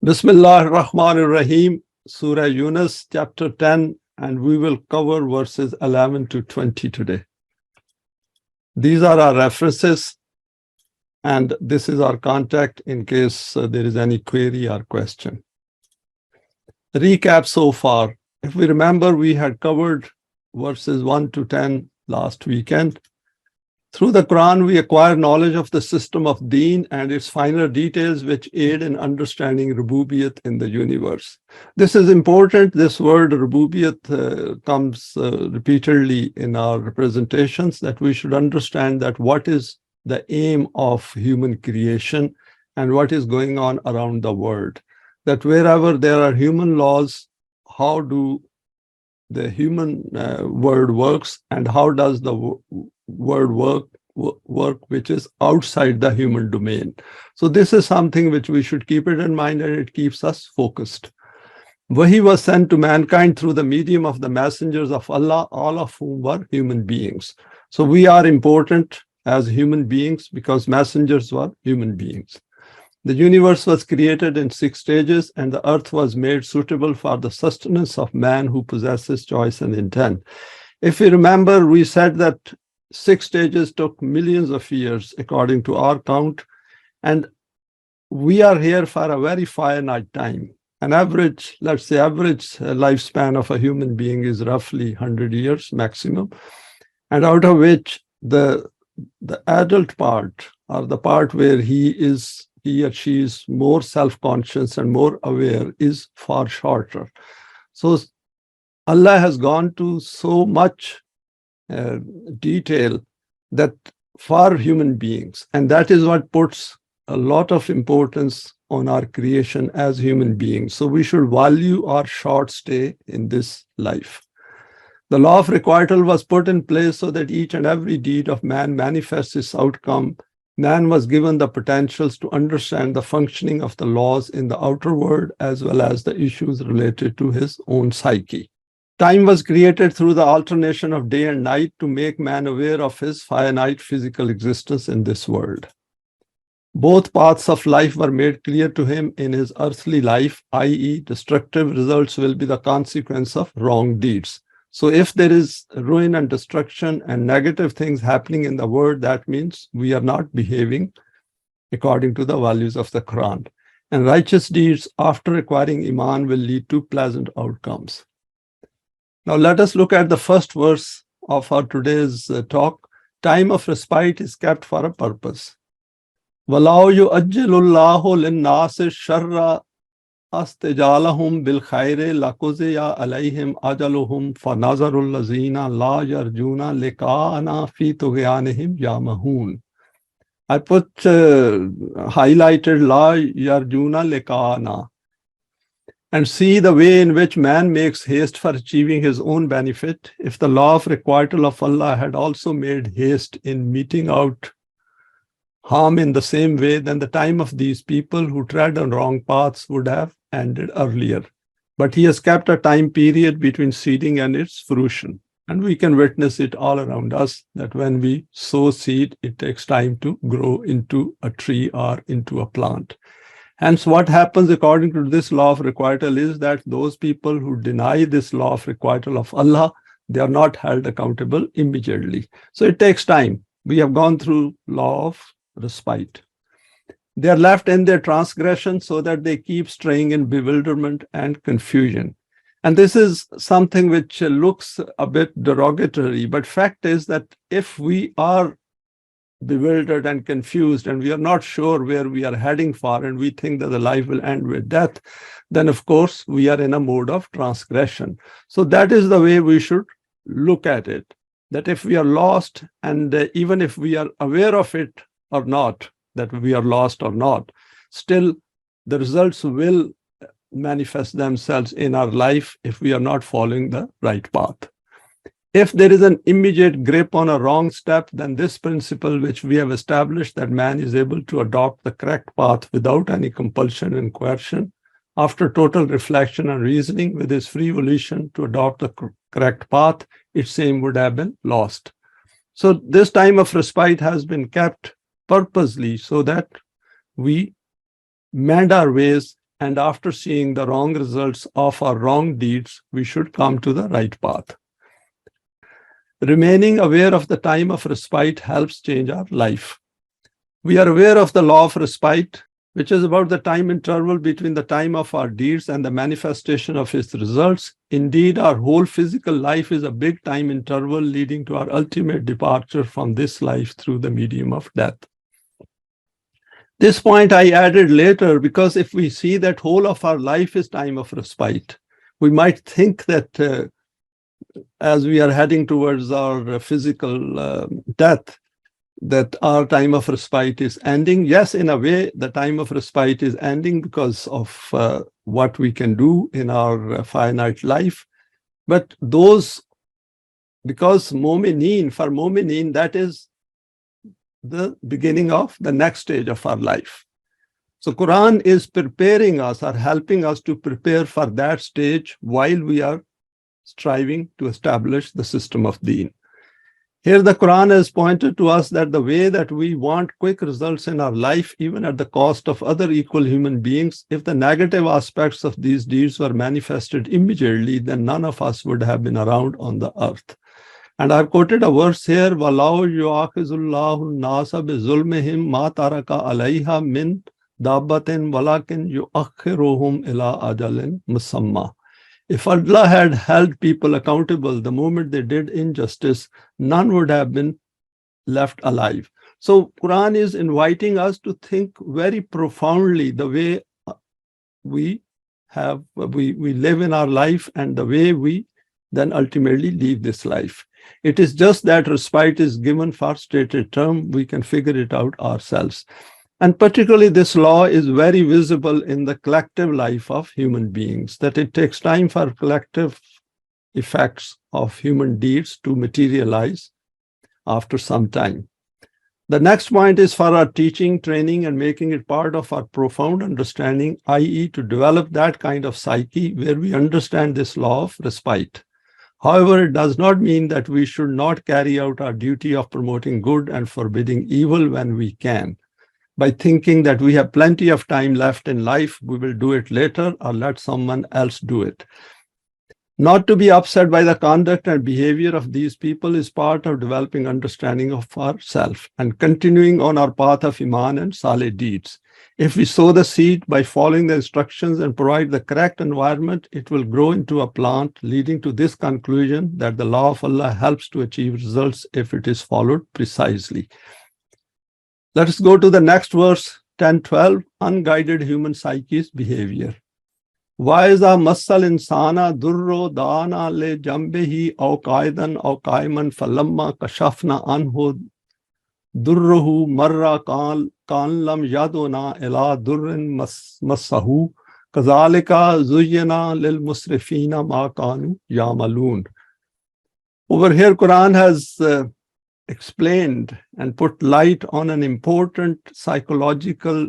Bismillah ar-Rahman ar-Rahim, Surah Yunus, chapter 10, and we will cover verses 11 to 20 today. These are our references, and this is our contact in case there is any query or question. Recap so far. If we remember, we had covered verses 1 to 10 last weekend. Through the Quran, we acquire knowledge of the system of Deen and its finer details which aid in understanding Rububiyyat in the universe. This is important. This word Rububiyyat comes repeatedly in our presentations, that we should understand that what is the aim of human creation and what is going on around the world. That wherever there are human laws, how do the human world works, and how does the world work which is outside the human domain. So this is something which we should keep it in mind, and it keeps us focused. Wahi was sent to mankind through the medium of the messengers of Allah, all of whom were human beings. So we are important as human beings because messengers were human beings. The universe was created in 6 stages, and the earth was made suitable for the sustenance of man who possesses choice and intent. If we remember, we said that 6 stages took millions of years according to our count, and we are here for a very finite time. An average, let's say average lifespan of a human being is roughly 100 years maximum, and out of which the adult part, or the part where he or she is more self-conscious and more aware, is far shorter. So Allah has gone to so much detail that for human beings, and that is what puts a lot of importance on our creation as human beings. So we should value our short stay in this life. The law of requital was put in place so that each and every deed of man manifests its outcome. Man was given the potentials to understand the functioning of the laws in the outer world as well as the issues related to his own psyche. Time was created through the alternation of day and night to make man aware of his finite physical existence in this world. Both paths of life were made clear to him in his earthly life, i.e., destructive results will be the consequence of wrong deeds. So if there is ruin and destruction and negative things happening in the world, that means we are not behaving according to the values of the Quran. And righteous deeds after acquiring Iman will lead to pleasant outcomes. Now let us look at the first verse of our today's talk. Time of respite is kept for a purpose. وَلَوْ يُؤَجِّلُ اللَّهُ لِلنَّاسِ الشَّرَّ أَسْتِجَالَهُمْ بِالْخَيْرِ لَقُضِيَ عَلَيْهِمْ أَجَلُهُمْ فَنَظَرُ الَّذِينَ لَا يَرْجُونَ لِقَاءَنَا فِي طُغْيَانِهِمْ يَعْمَهُونَ. I put highlighted La Yarjuna Lekana, and see the way in which man makes haste for achieving his own benefit. If the law of requital of Allah had also made haste in meting out harm in the same way, then the time of these people who tread on wrong paths would have ended earlier. But he has kept a time period between seeding and its fruition. And we can witness it all around us, that when we sow seed, it takes time to grow into a tree or into a plant. Hence, what happens according to this law of requital is that those people who deny this law of requital of Allah, they are not held accountable immediately. So it takes time. We have gone through law of respite. They are left in their transgression so that they keep straying in bewilderment and confusion. And this is something which looks a bit derogatory, but fact is that if we are bewildered and confused and we are not sure where we are heading for, and we think that the life will end with death, then of course we are in a mode of transgression. So that is the way we should look at it, that if we are lost, and even if we are aware of it or not, that we are lost or not, still the results will manifest themselves in our life if we are not following the right path. If there is an immediate grip on a wrong step, then this principle which we have established, that man is able to adopt the correct path without any compulsion and coercion, after total reflection and reasoning with his free volition to adopt the correct path, its aim would have been lost. So this time of respite has been kept purposely so that we mend our ways and after seeing the wrong results of our wrong deeds, we should come to the right path. Remaining aware of the time of respite helps change our life. We are aware of the law of respite, which is about the time interval between the time of our deeds and the manifestation of its results. Indeed, our whole physical life is a big time interval leading to our ultimate departure from this life through the medium of death. This point I added later because if we see that whole of our life is time of respite, we might think that as we are heading towards our physical death, that our time of respite is ending. Yes, in a way, the time of respite is ending because of what we can do in our finite life. But because mu'mineen, for mu'mineen, that is the beginning of the next stage of our life. So Quran is preparing us or helping us to prepare for that stage while we are striving to establish the system of deen. Here the Quran has pointed to us that the way that we want quick results in our life, even at the cost of other equal human beings, if the negative aspects of these deeds were manifested immediately, then none of us would have been around on the earth. And I've quoted a verse here, وَلَوْ يُعَاقِزُ اللَّهُ النَّاسَ بِظُلْمِهِمْ مَا تَرَكَ عَلَيْهَا مِنْ دَابَّةٍ وَلَكِنْ يُؤَخِّرُهُمْ إِلَىٰ أَجَلٍ مُسَمَّى. If Allah had held people accountable the moment they did injustice, none would have been left alive. So Quran is inviting us to think very profoundly the way we live in our life and the way we then ultimately leave this life. It is just that respite is given for stated term. We can figure it out ourselves. And particularly this law is very visible in the collective life of human beings, that it takes time for collective effects of human deeds to materialize after some time. The next point is for our teaching, training, and making it part of our profound understanding, i.e. to develop that kind of psyche where we understand this law of respite. However, it does not mean that we should not carry out our duty of promoting good and forbidding evil when we can. By thinking that we have plenty of time left in life, we will do it later or let someone else do it. Not to be upset by the conduct and behavior of these people is part of developing understanding of ourselves and continuing on our path of Eimaan and Saleh deeds. If we sow the seed by following the instructions and provide the correct environment, it will grow into a plant, leading to this conclusion that the law of Allah helps to achieve results if it is followed precisely. Let us go to the next verse, 10:12, unguided human psyche's behavior. وَإِذَا مَسَّ الْإِنسَانَ ضُرٌّ دَعَانَا لِجَنبِهِ أَوْ قَاعِدًا أَوْ قَائِمًا فَلَمَّا كَشَفْنَا عَنْهُ ضُرَّهُ مَرَّ كَأَن لَّمْ يَدْعُنَا إِلَىٰ ضُرٍّ مَسَّهُ كَذَٰلِكَ زُيِّنَ لِلْمُسْرِفِينَ مَا كَانُوا يَعْمَلُونَ. Over here, Quran has explained and put light on an important psychological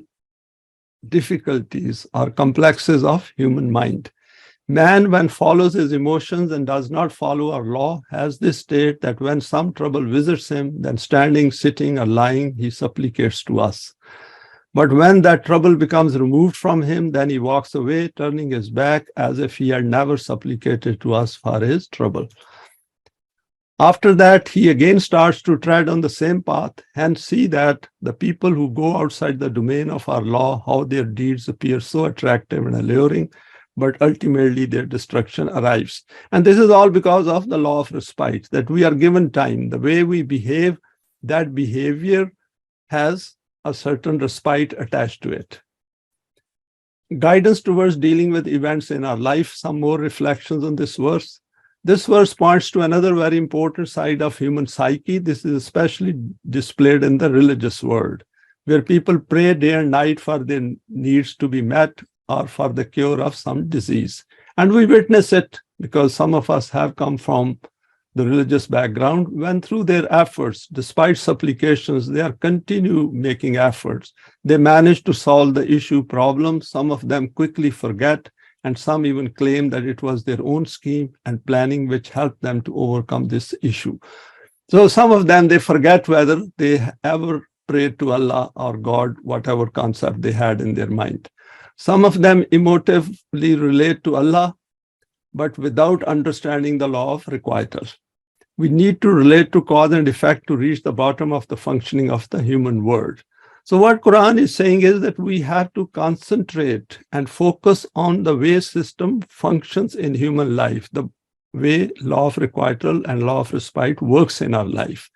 difficulties or complexes of human mind. Man, when follows his emotions and does not follow our law, has this state that when some trouble visits him, then standing, sitting, or lying, he supplicates to us. But when that trouble becomes removed from him, then he walks away, turning his back as if he had never supplicated to us for his trouble. After that, he again starts to tread on the same path and see that the people who go outside the domain of our law, how their deeds appear so attractive and alluring, but ultimately their destruction arrives. And this is all because of the law of respite, that we are given time. The way we behave, that behavior has a certain respite attached to it. Guidance towards dealing with events in our life, some more reflections on this verse. This verse points to another very important side of human psyche. This is especially displayed in the religious world, where people pray day and night for their needs to be met or for the cure of some disease. And we witness it because some of us have come from the religious background, when through their efforts, despite supplications, they are continue making efforts. They manage to solve the issue problem. Some of them quickly forget, and some even claim that it was their own scheme and planning which helped them to overcome this issue. So some of them, they forget whether they ever prayed to Allah or God, whatever concept they had in their mind. Some of them emotively relate to Allah, but without understanding the law of requital. We need to relate to cause and effect to reach the bottom of the functioning of the human world. So what Quran is saying is that we have to concentrate and focus on the way system functions in human life, the way law of requital and law of respite works in our life.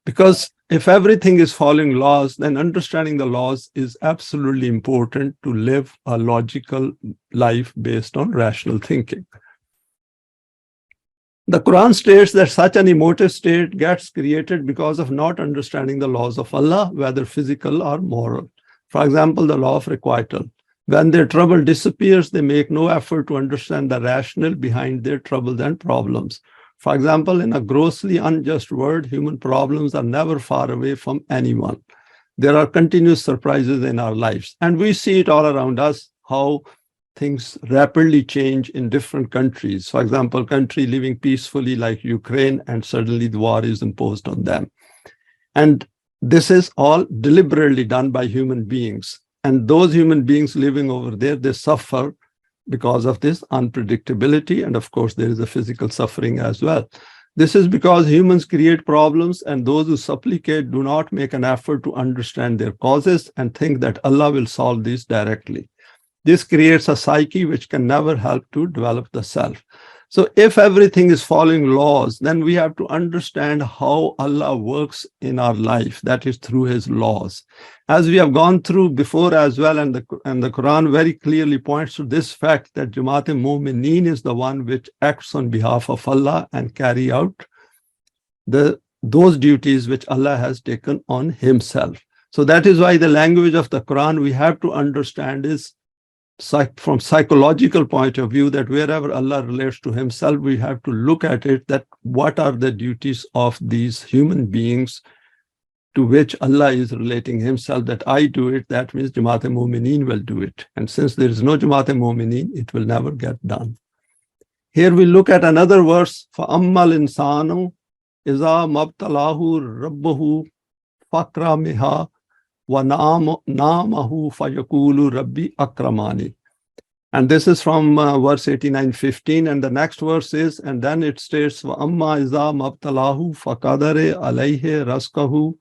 Because if everything is following laws, then understanding the laws is absolutely important to live a logical life based on rational thinking. The Quran states that such an emotive state gets created because of not understanding the laws of Allah, whether physical or moral. For example, the law of requital. When their trouble disappears, they make no effort to understand the rationale behind their troubles and problems. For example, in a grossly unjust world, human problems are never far away from anyone. There are continuous surprises in our lives, and we see it all around us, how things rapidly change in different countries. For example, country living peacefully like Ukraine, and suddenly the war is imposed on them. And this is all deliberately done by human beings. And those human beings living over there, they suffer because of this unpredictability. And of course, there is a physical suffering as well. This is because humans create problems, and those who supplicate do not make an effort to understand their causes and think that Allah will solve these directly. This creates a psyche which can never help to develop the self. So if everything is following laws, then we have to understand how Allah works in our life, that is through his laws. As we have gone through before as well, and the Quran very clearly points to this fact that Jamaat-e-Mu'mineen is the one which acts on behalf of Allah and carry out those duties which Allah has taken on himself. So that is why the language of the Quran we have to understand is from psychological point of view, that wherever Allah relates to himself, we have to look at it, that what are the duties of these human beings to which Allah is relating himself, that I do it, that means Jamaat-e-Mu'mineen will do it. And since there is no Jamaat-e-Mu'mineen, it will never get done. Here we look at another verse, فَأَمَّا الْإِنسَانُ إِذَا مَبْتَلَاهُ رَبُّهُ فَأَكْرَمَهُ وَنَعَمَهُ فَيَقُولُ رَبِّي أَكْرَمَانِ. And this is from verse 89-15, and the next verse is, and then it states, وَأَمَّا إِذَا مَبْتَلَاهُ فَقَدَرَ عَلَيْهِ رَزْقَهُ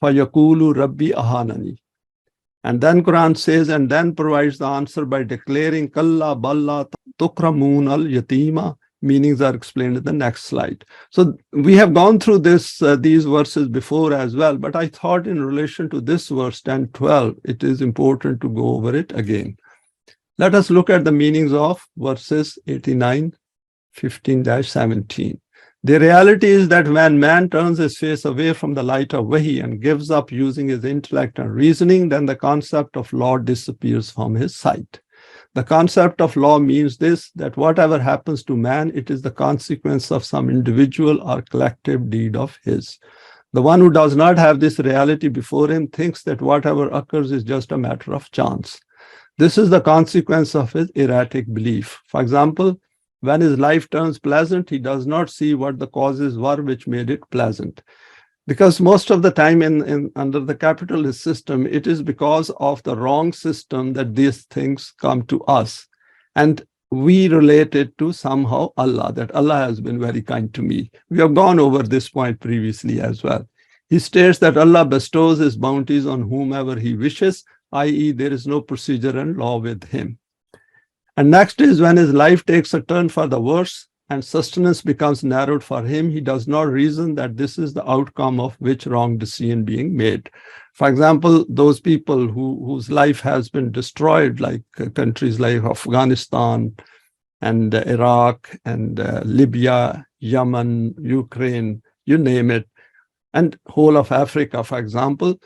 فَيَقُولُ رَبِّي أَهَانَنِ. And then Quran says, and then provides the answer by declaring, كَلَّا بَلَّا تُكْرَمُونَ الْيَتِيمَ. Meanings are explained in the next slide. So we have gone through these verses before as well, but I thought in relation to this verse 10-12, it is important to go over it again. Let us look at the meanings of verses 89-15-17. The reality is that when man turns his face away from the light of Wahi and gives up using his intellect and reasoning, then the concept of law disappears from his sight. The concept of law means this, that whatever happens to man, it is the consequence of some individual or collective deed of his. The one who does not have this reality before him thinks that whatever occurs is just a matter of chance. This is the consequence of his erratic belief. For example, when his life turns pleasant, he does not see what the causes were which made it pleasant. Because most of the time under the capitalist system, it is because of the wrong system that these things come to us. And we relate it to somehow Allah, that Allah has been very kind to me. We have gone over this point previously as well. He states that Allah bestows his bounties on whomever he wishes, i.e. there is no procedure and law with him. And next is when his life takes a turn for the worse, and sustenance becomes narrowed for him, he does not reason that this is the outcome of which wrong decision being made. For example, those people whose life has been destroyed, like countries like Afghanistan and Iraq and Libya, Yemen, Ukraine, you name it, and whole of Africa, for example,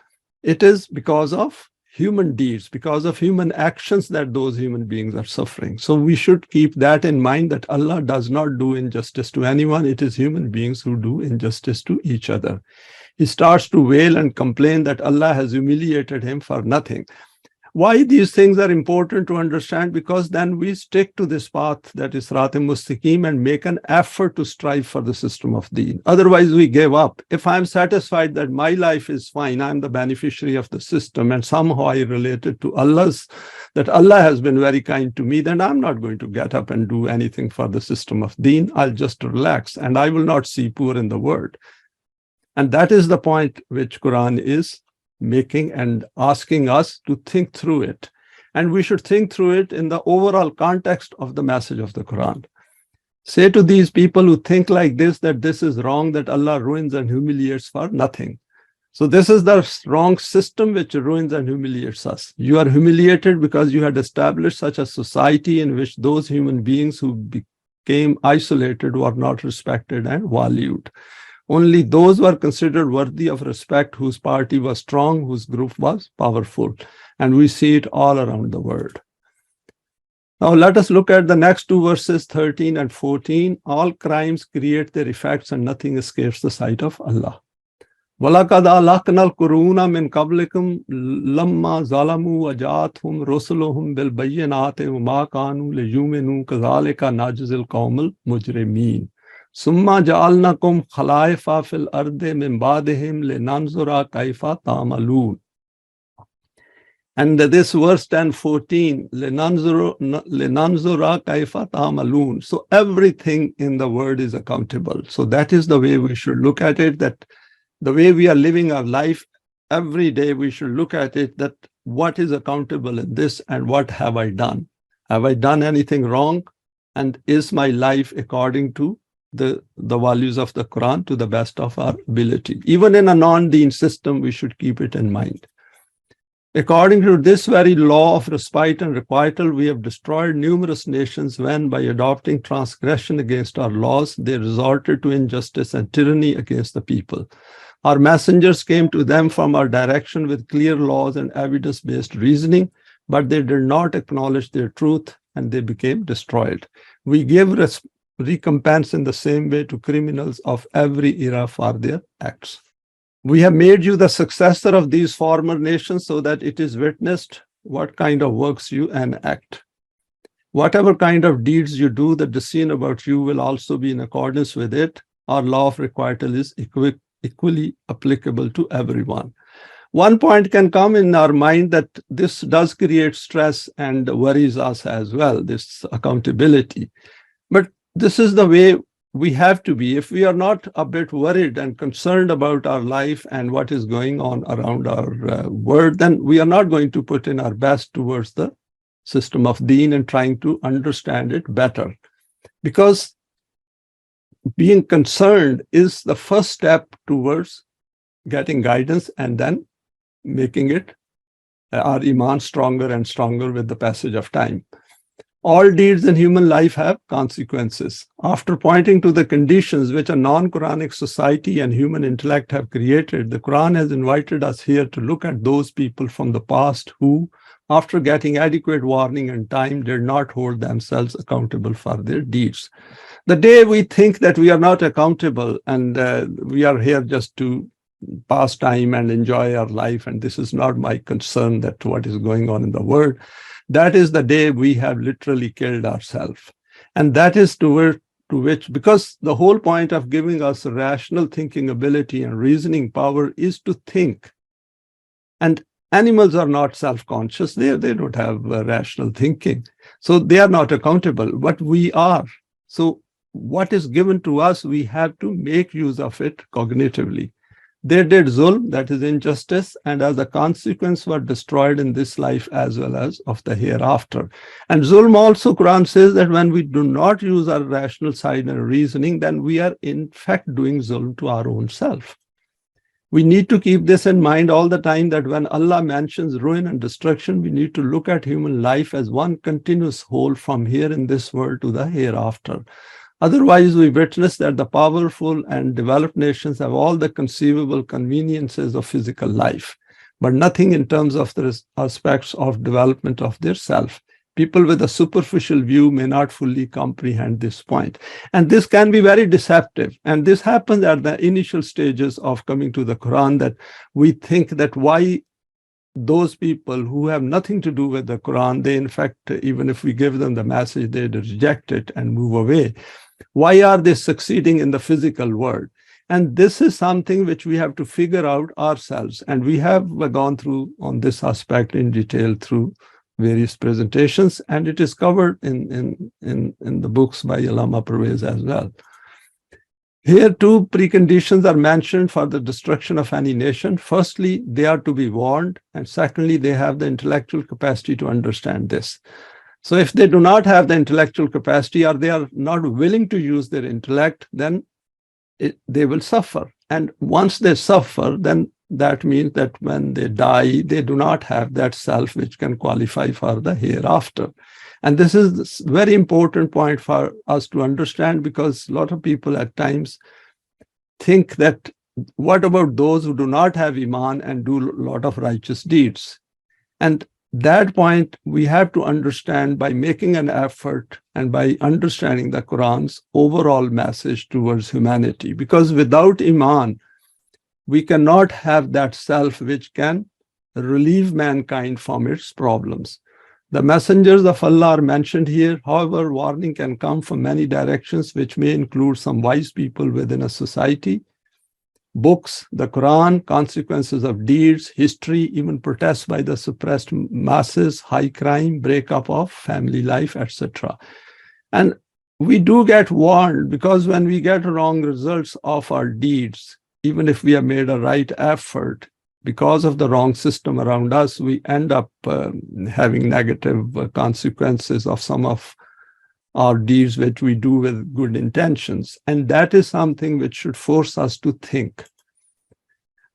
it is because of human deeds, because of human actions that those human beings are suffering. So we should keep that in mind, that Allah does not do injustice to anyone. It is human beings who do injustice to each other. He starts to wail and complain that Allah has humiliated him for nothing. Why these things are important to understand? Because then we stick to this path that is Sirat al-Mustaqim and make an effort to strive for the system of Deen. Otherwise, we give up. If I'm satisfied that my life is fine, I'm the beneficiary of the system, and somehow I relate it to Allah's, that Allah has been very kind to me, then I'm not going to get up and do anything for the system of Deen. I'll just relax, and I will not see poor in the world. And that is the point which Quran is making and asking us to think through it. And we should think through it in the overall context of the message of the Quran. Say to these people who think like this, that this is wrong, that Allah ruins and humiliates for nothing. So this is the wrong system which ruins and humiliates us. You are humiliated because you had established such a society in which those human beings who became isolated were not respected and valued. Only those were considered worthy of respect whose party was strong, whose group was powerful. And we see it all around the world. Now let us look at the next two verses, 13 and 14. All crimes create their effects and nothing escapes the sight of Allah. وَلَقَدْ أَهْلَكْنَا الْقُرُونَ مِنْ قَبْلِكُمْ لَمَّا ظَلَمُوا وَجَاءَتْهُمْ رُسُلُهُم بِالْبَيِّنَاتِ وَمَا كَانُوا لِيُؤْمِنُوا كَذَلِكَ نَجْزِي الْقَوْمَ الْمُجْرِمِينَ ثُمَّ جَعَلْنَاكُمْ خَلَائِفَ فِي الْأَرْضِ مِنْ بَعْدِهِمْ لِنَنْظُرَ كَيْفَ تَعْمَلُونَ. And this verse 10, 14, لِنَنْظُرَ كَيْفَ تَعْمَلُونَ. So everything in the word is accountable. So that is the way we should look at it, that the way we are living our life, every day we should look at it, that what is accountable in this and what have I done? Have I done anything wrong? And is my life according to the values of the Quran to the best of our ability? Even in a non-deen system, we should keep it in mind. According to this very law of respite and requital, we have destroyed numerous nations when, by adopting transgression against our laws, they resorted to injustice and tyranny against the people. Our messengers came to them from our direction with clear laws and evidence-based reasoning, but they did not acknowledge their truth and they became destroyed. We give recompense in the same way to criminals of every era for their acts. We have made you the successor of these former nations so that it is witnessed what kind of works you enact. Whatever kind of deeds you do, the decision about you will also be in accordance with it. Our law of requital is equally applicable to everyone. One point can come in our mind that this does create stress and worries us as well, this accountability. But this is the way we have to be. If we are not a bit worried and concerned about our life and what is going on around our world, then we are not going to put in our best towards the system of Deen and trying to understand it better. Because being concerned is the first step towards getting guidance and then making it our Eimaan stronger and stronger with the passage of time. All deeds in human life have consequences. After pointing to the conditions which a non-Quranic society and human intellect have created, the Quran has invited us here to look at those people from the past who, after getting adequate warning and time, did not hold themselves accountable for their deeds. The day we think that we are not accountable and we are here just to pass time and enjoy our life, and this is not my concern that what is going on in the world, that is the day we have literally killed ourselves. And that is to which, because the whole point of giving us rational thinking ability and reasoning power is to think. And animals are not self-conscious. They don't have rational thinking. So they are not accountable, but we are. So what is given to us, we have to make use of it cognitively. They did zulm, that is injustice, and as a consequence were destroyed in this life as well as of the hereafter. And zulm also, Quran says that when we do not use our rational side and reasoning, then we are in fact doing zulm to our own self. We need to keep this in mind all the time, that when Allah mentions ruin and destruction, we need to look at human life as one continuous whole from here in this world to the hereafter. Otherwise, we witness that the powerful and developed nations have all the conceivable conveniences of physical life, but nothing in terms of the aspects of development of their self. People with a superficial view may not fully comprehend this point. And this can be very deceptive. And this happens at the initial stages of coming to the Quran, that we think that why those people who have nothing to do with the Quran, they in fact, even if we give them the message, they reject it and move away. Why are they succeeding in the physical world? And this is something which we have to figure out ourselves. And we have gone through on this aspect in detail through various presentations, and it is covered in the books by Allama Pervez as well. Here, two preconditions are mentioned for the destruction of any nation. Firstly, they are to be warned, and secondly, they have the intellectual capacity to understand this. So if they do not have the intellectual capacity, or they are not willing to use their intellect, then they will suffer. And once they suffer, then that means that when they die, they do not have that self which can qualify for the hereafter. And this is a very important point for us to understand, because a lot of people at times think that, what about those who do not have Iman and do a lot of righteous deeds? And that point we have to understand by making an effort and by understanding the Quran's overall message towards humanity. Because without Iman, we cannot have that self which can relieve mankind from its problems. The messengers of Allah are mentioned here. However, warning can come from many directions, which may include some wise people within a society, books, the Quran, consequences of deeds, history, even protests by the suppressed masses, high crime, breakup of family life, etc. And we do get warned, because when we get wrong results of our deeds, even if we have made a right effort, because of the wrong system around us, we end up having negative consequences of some of our deeds which we do with good intentions. And that is something which should force us to think.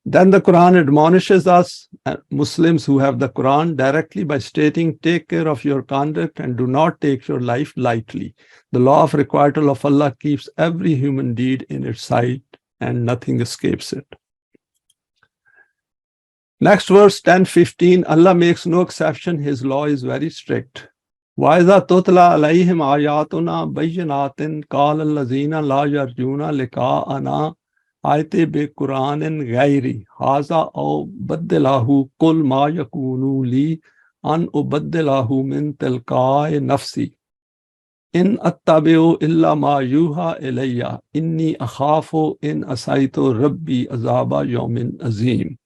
Then the Quran admonishes us, Muslims who have the Quran, directly by stating, take care of your conduct and do not take your life lightly. The law of requital of Allah keeps every human deed in its sight and nothing escapes it. Next verse 10-15, Allah makes no exception. His law is very strict. وَإِذَا تُتْلَى عَلَيْهِمْ آيَاتُنَا بَيِّنَاتٍ قَالَ الَّذِينَ لَا يَرْجُونَ لِقَاءَنَا آتِ بِقُرْآنٍ غَيْرِ هَذَا أَوْ بَدِّلْهُ قُلْ مَا يَكُونُ لِي أَنْ أُبَدِّلَهُ مِنْ تِلْقَاءِ نَفْسِي إِنْ أَتَّبِعُ إِلَّا مَا يُوحَى إِلَيَّ إِنِّي أَخَافُ إِنْ عَصَيْتُ رَبِّي عَذَابَ يَوْمٍ عَظِيمٍ.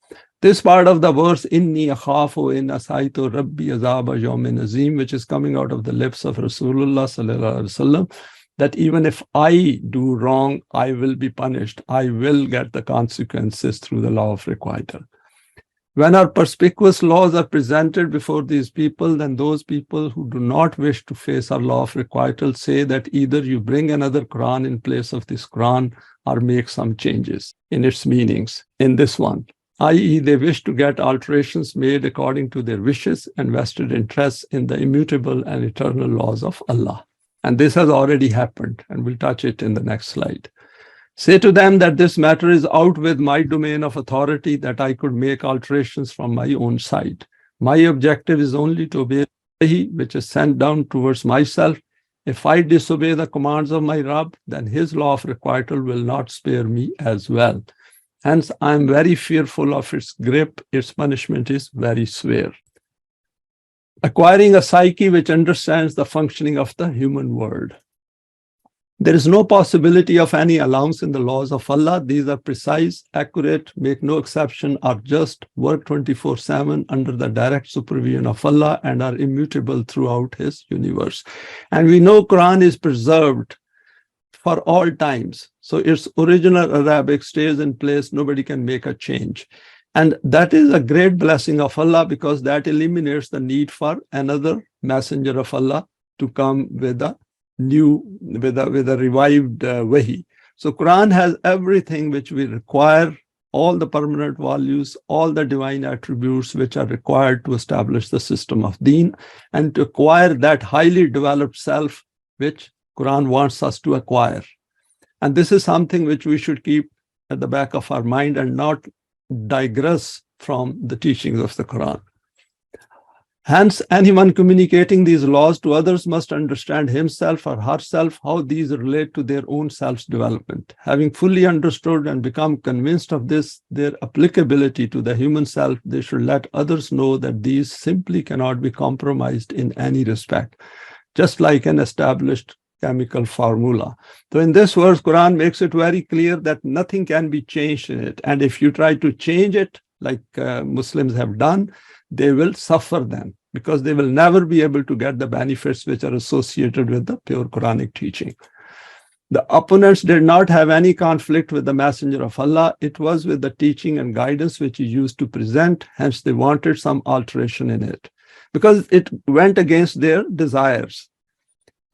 This part of the verse, Inni akhafu in asaitu Rabbi azaba yawmin azim, which is coming out of the lips of Rasulullah sallallahu alaihi wasallam, that even if I do wrong, I will be punished. I will get the consequences through the law of requital. When our perspicuous laws are presented before these people, then those people who do not wish to face our law of requital say that either you bring another Quran in place of this Quran or make some changes in its meanings in this one. I.e., they wish to get alterations made according to their wishes and vested interests in the immutable and eternal laws of Allah. And this has already happened, and we'll touch it in the next slide. Say to them that this matter is out with my domain of authority, that I could make alterations from my own side. My objective is only to obey which is sent down towards myself. If I disobey the commands of my Rabb, then his law of requital will not spare me as well. Hence, I am very fearful of its grip. Its punishment is very severe. Acquiring a psyche which understands the functioning of the human world. There is no possibility of any allowance in the laws of Allah. These are precise, accurate, make no exception, are just, work 24/7 under the direct supervision of Allah, and are immutable throughout his universe. And we know Quran is preserved for all times. So its original Arabic stays in place. Nobody can make a change. And that is a great blessing of Allah, because that eliminates the need for another messenger of Allah to come with a revived wahi. So Quran has everything which we require, all the permanent values, all the divine attributes which are required to establish the system of deen and to acquire that highly developed self which Quran wants us to acquire. And this is something which we should keep at the back of our mind and not digress from the teachings of the Quran. Hence, anyone communicating these laws to others must understand himself or herself how these relate to their own self-development. Having fully understood and become convinced of this, their applicability to the human self, they should let others know that these simply cannot be compromised in any respect, just like an established chemical formula. So in this verse, Quran makes it very clear that nothing can be changed in it. And if you try to change it, like Muslims have done, they will suffer then, because they will never be able to get the benefits which are associated with the pure Quranic teaching. The opponents did not have any conflict with the Messenger of Allah. It was with the teaching and guidance which he used to present. Hence, they wanted some alteration in it, because it went against their desires.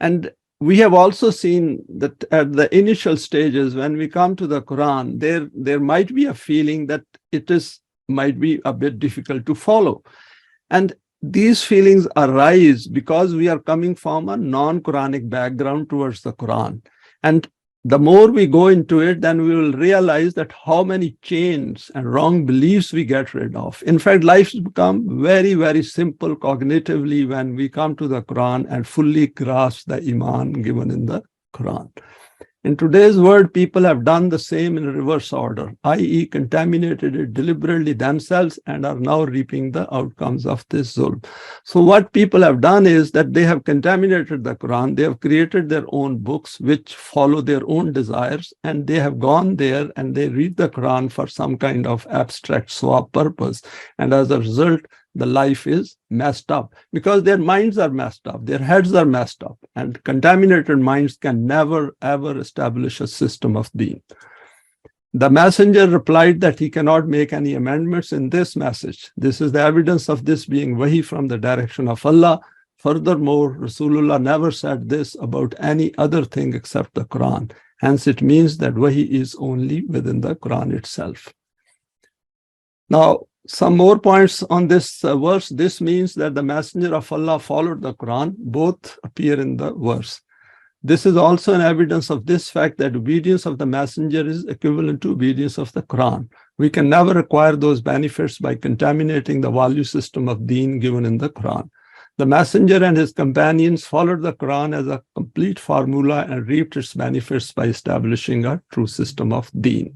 And we have also seen that at the initial stages, when we come to the Quran, there might be a feeling that might be a bit difficult to follow. And these feelings arise because we are coming from a non-Quranic background towards the Quran. And the more we go into it, then we will realize that how many chains and wrong beliefs we get rid of. In fact, life has become very, very simple cognitively when we come to the Quran and fully grasp the Iman given in the Quran. In today's world, people have done the same in reverse order, i.e. contaminated it deliberately themselves and are now reaping the outcomes of this zulm. So what people have done is that they have contaminated the Quran, they have created their own books which follow their own desires, and they have gone there and they read the Quran for some kind of abstract swap purpose. And as a result, the life is messed up because their minds are messed up, their heads are messed up, and contaminated minds can never ever establish a system of deen. The messenger replied that he cannot make any amendments in this message. This is the evidence of this being wahi from the direction of Allah. Furthermore, Rasulullah never said this about any other thing except the Quran. Hence, it means that wahi is only within the Quran itself. Now, some more points on this verse. This means that the Messenger of Allah followed the Quran. Both appear in the verse. This is also an evidence of this fact that obedience of the Messenger is equivalent to obedience of the Quran. We can never acquire those benefits by contaminating the value system of deen given in the Quran. The Messenger and his companions followed the Quran as a complete formula and reaped its benefits by establishing a true system of deen.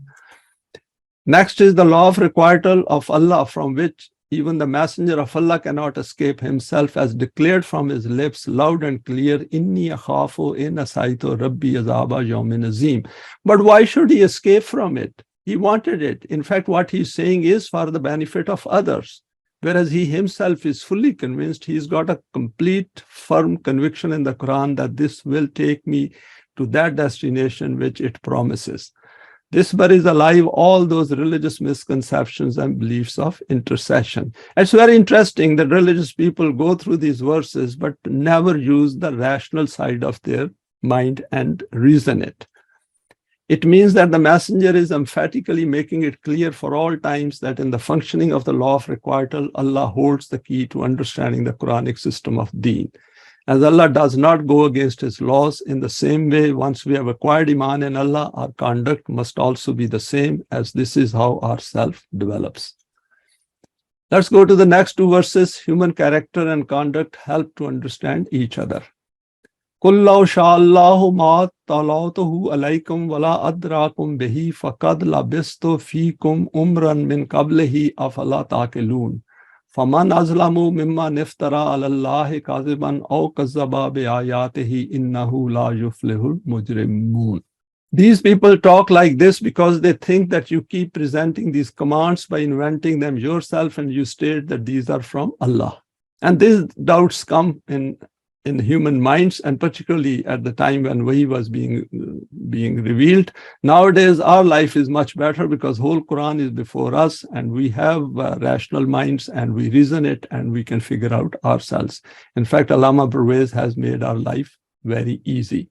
Next is the law of requital of Allah, from which even the Messenger of Allah cannot escape himself, as declared from his lips loud and clear, Inni akhafu in asaitu rabbi azaba yawmin azim. But why should he escape from it? He wanted it. In fact, what he's saying is for the benefit of others, whereas he himself is fully convinced. He's got a complete, firm conviction in the Quran that this will take me to that destination which it promises. This buries alive all those religious misconceptions and beliefs of intercession. It's very interesting that religious people go through these verses but never use the rational side of their mind and reason it. It means that the messenger is emphatically making it clear for all times that in the functioning of the law of requital, Allah holds the key to understanding the Quranic system of deen. As Allah does not go against his laws, in the same way, once we have acquired Iman in Allah, our conduct must also be the same, as this is how our self develops. Let's go to the next two verses. Human character and conduct help to understand each other. قُلْ لَوْ شَاءَ اللَّهُ مَا طَلَعْتُهُ عَلَيْكُمْ وَلَا أَدْرَاكُمْ بِهِ فَقَدْ لَبِثْتُ فِيكُمْ عُمْرًا مِنْ قَبْلِهِ أَفَلَا تَعْقِلُونَ فَمَنْ أَظْلَمُ مِمَّنِ افْتَرَىٰ عَلَى اللَّهِ كَذِبًا أَوْ كَذَّبَ بِآيَاتِهِ إِنَّهُ لَا يُفْلِحُ الْمُجْرِمُونَ. These people talk like this because they think that you keep presenting these commands by inventing them yourself, and you state that these are from Allah. And these doubts come in human minds, and particularly at the time when Wahi was being revealed. Nowadays, our life is much better because whole Quran is before us, and we have rational minds, and we reason it, and we can figure out ourselves. In fact, Allama Pervez has made our life very easy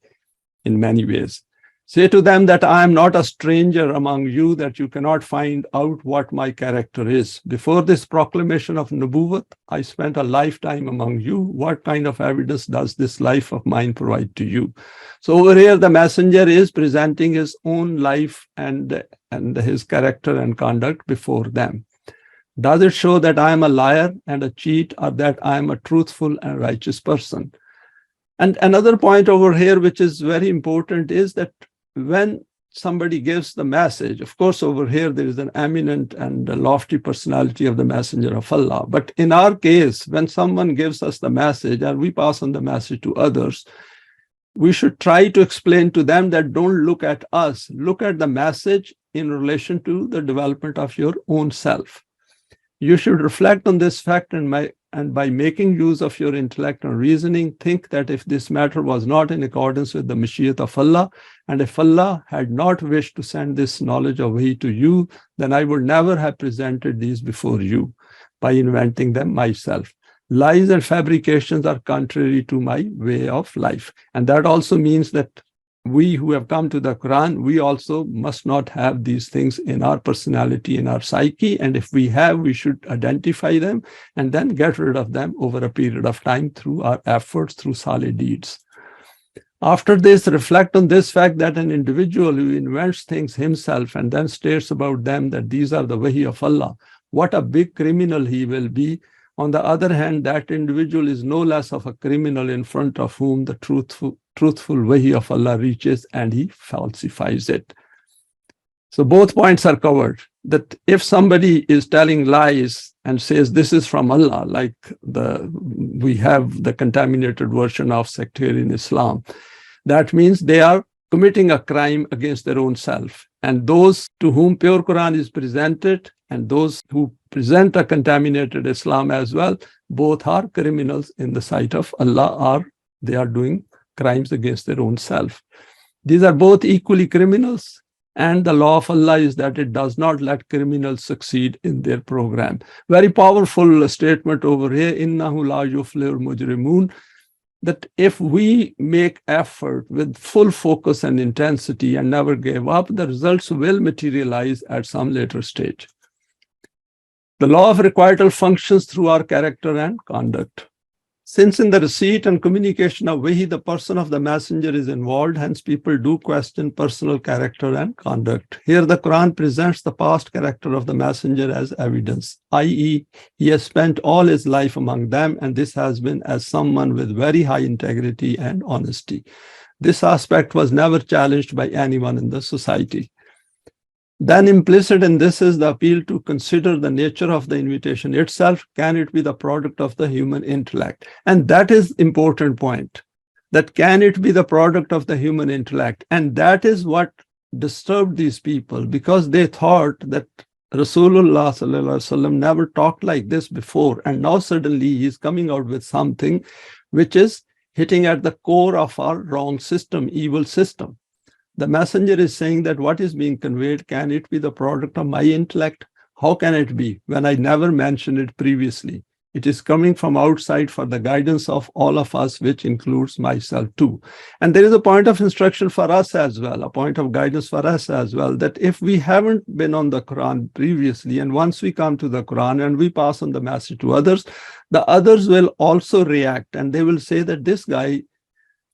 in many ways. Say to them that I am not a stranger among you, that you cannot find out what my character is. Before this proclamation of Nubuwwat, I spent a lifetime among you. What kind of evidence does this life of mine provide to you? So over here, the messenger is presenting his own life and his character and conduct before them. Does it show that I am a liar and a cheat, or that I am a truthful and righteous person? And another point over here, which is very important, is that when somebody gives the message, of course, over here there is an eminent and a lofty personality of the Messenger of Allah. But in our case, when someone gives us the message and we pass on the message to others, we should try to explain to them that don't look at us, look at the message in relation to the development of your own self. You should reflect on this fact, and by making use of your intellect and reasoning, think that if this matter was not in accordance with the Mashiach of Allah, and if Allah had not wished to send this knowledge of Wahi to you, then I would never have presented these before you by inventing them myself. Lies and fabrications are contrary to my way of life. And that also means that we who have come to the Quran, we also must not have these things in our personality, in our psyche. And if we have, we should identify them and then get rid of them over a period of time through our efforts, through solid deeds. After this, reflect on this fact that an individual who invents things himself and then states about them that these are the Wahi of Allah, what a big criminal he will be. On the other hand, that individual is no less of a criminal in front of whom the truthful Wahi of Allah reaches and he falsifies it. So both points are covered. That if somebody is telling lies and says this is from Allah, like we have the contaminated version of sectarian Islam, that means they are committing a crime against their own self. And those to whom pure Quran is presented and those who present a contaminated Islam as well, both are criminals in the sight of Allah, or they are doing crimes against their own self. These are both equally criminals, and the law of Allah is that it does not let criminals succeed in their program. Very powerful statement over here, innahu la yuflihul mujrimun, that if we make effort with full focus and intensity and never give up, the results will materialize at some later stage. The law of requital functions through our character and conduct. Since in the receipt and communication of Wahi, the person of the messenger is involved, hence people do question personal character and conduct. Here the Quran presents the past character of the messenger as evidence, i.e., he has spent all his life among them, and this has been as someone with very high integrity and honesty. This aspect was never challenged by anyone in the society. Then implicit in this is the appeal to consider the nature of the invitation itself. Can it be the product of the human intellect? And that is important point, that can it be the product of the human intellect? And that is what disturbed these people, because they thought that Rasulullah sallallahu alaihi wasallam never talked like this before. And now suddenly he's coming out with something which is hitting at the core of our wrong system, evil system. The messenger is saying that what is being conveyed, can it be the product of my intellect? How can it be when I never mentioned it previously? It is coming from outside for the guidance of all of us, which includes myself too. And there is a point of instruction for us as well, a point of guidance for us as well, that if we haven't been on the Quran previously, and once we come to the Quran and we pass on the message to others, the others will also react and they will say that this guy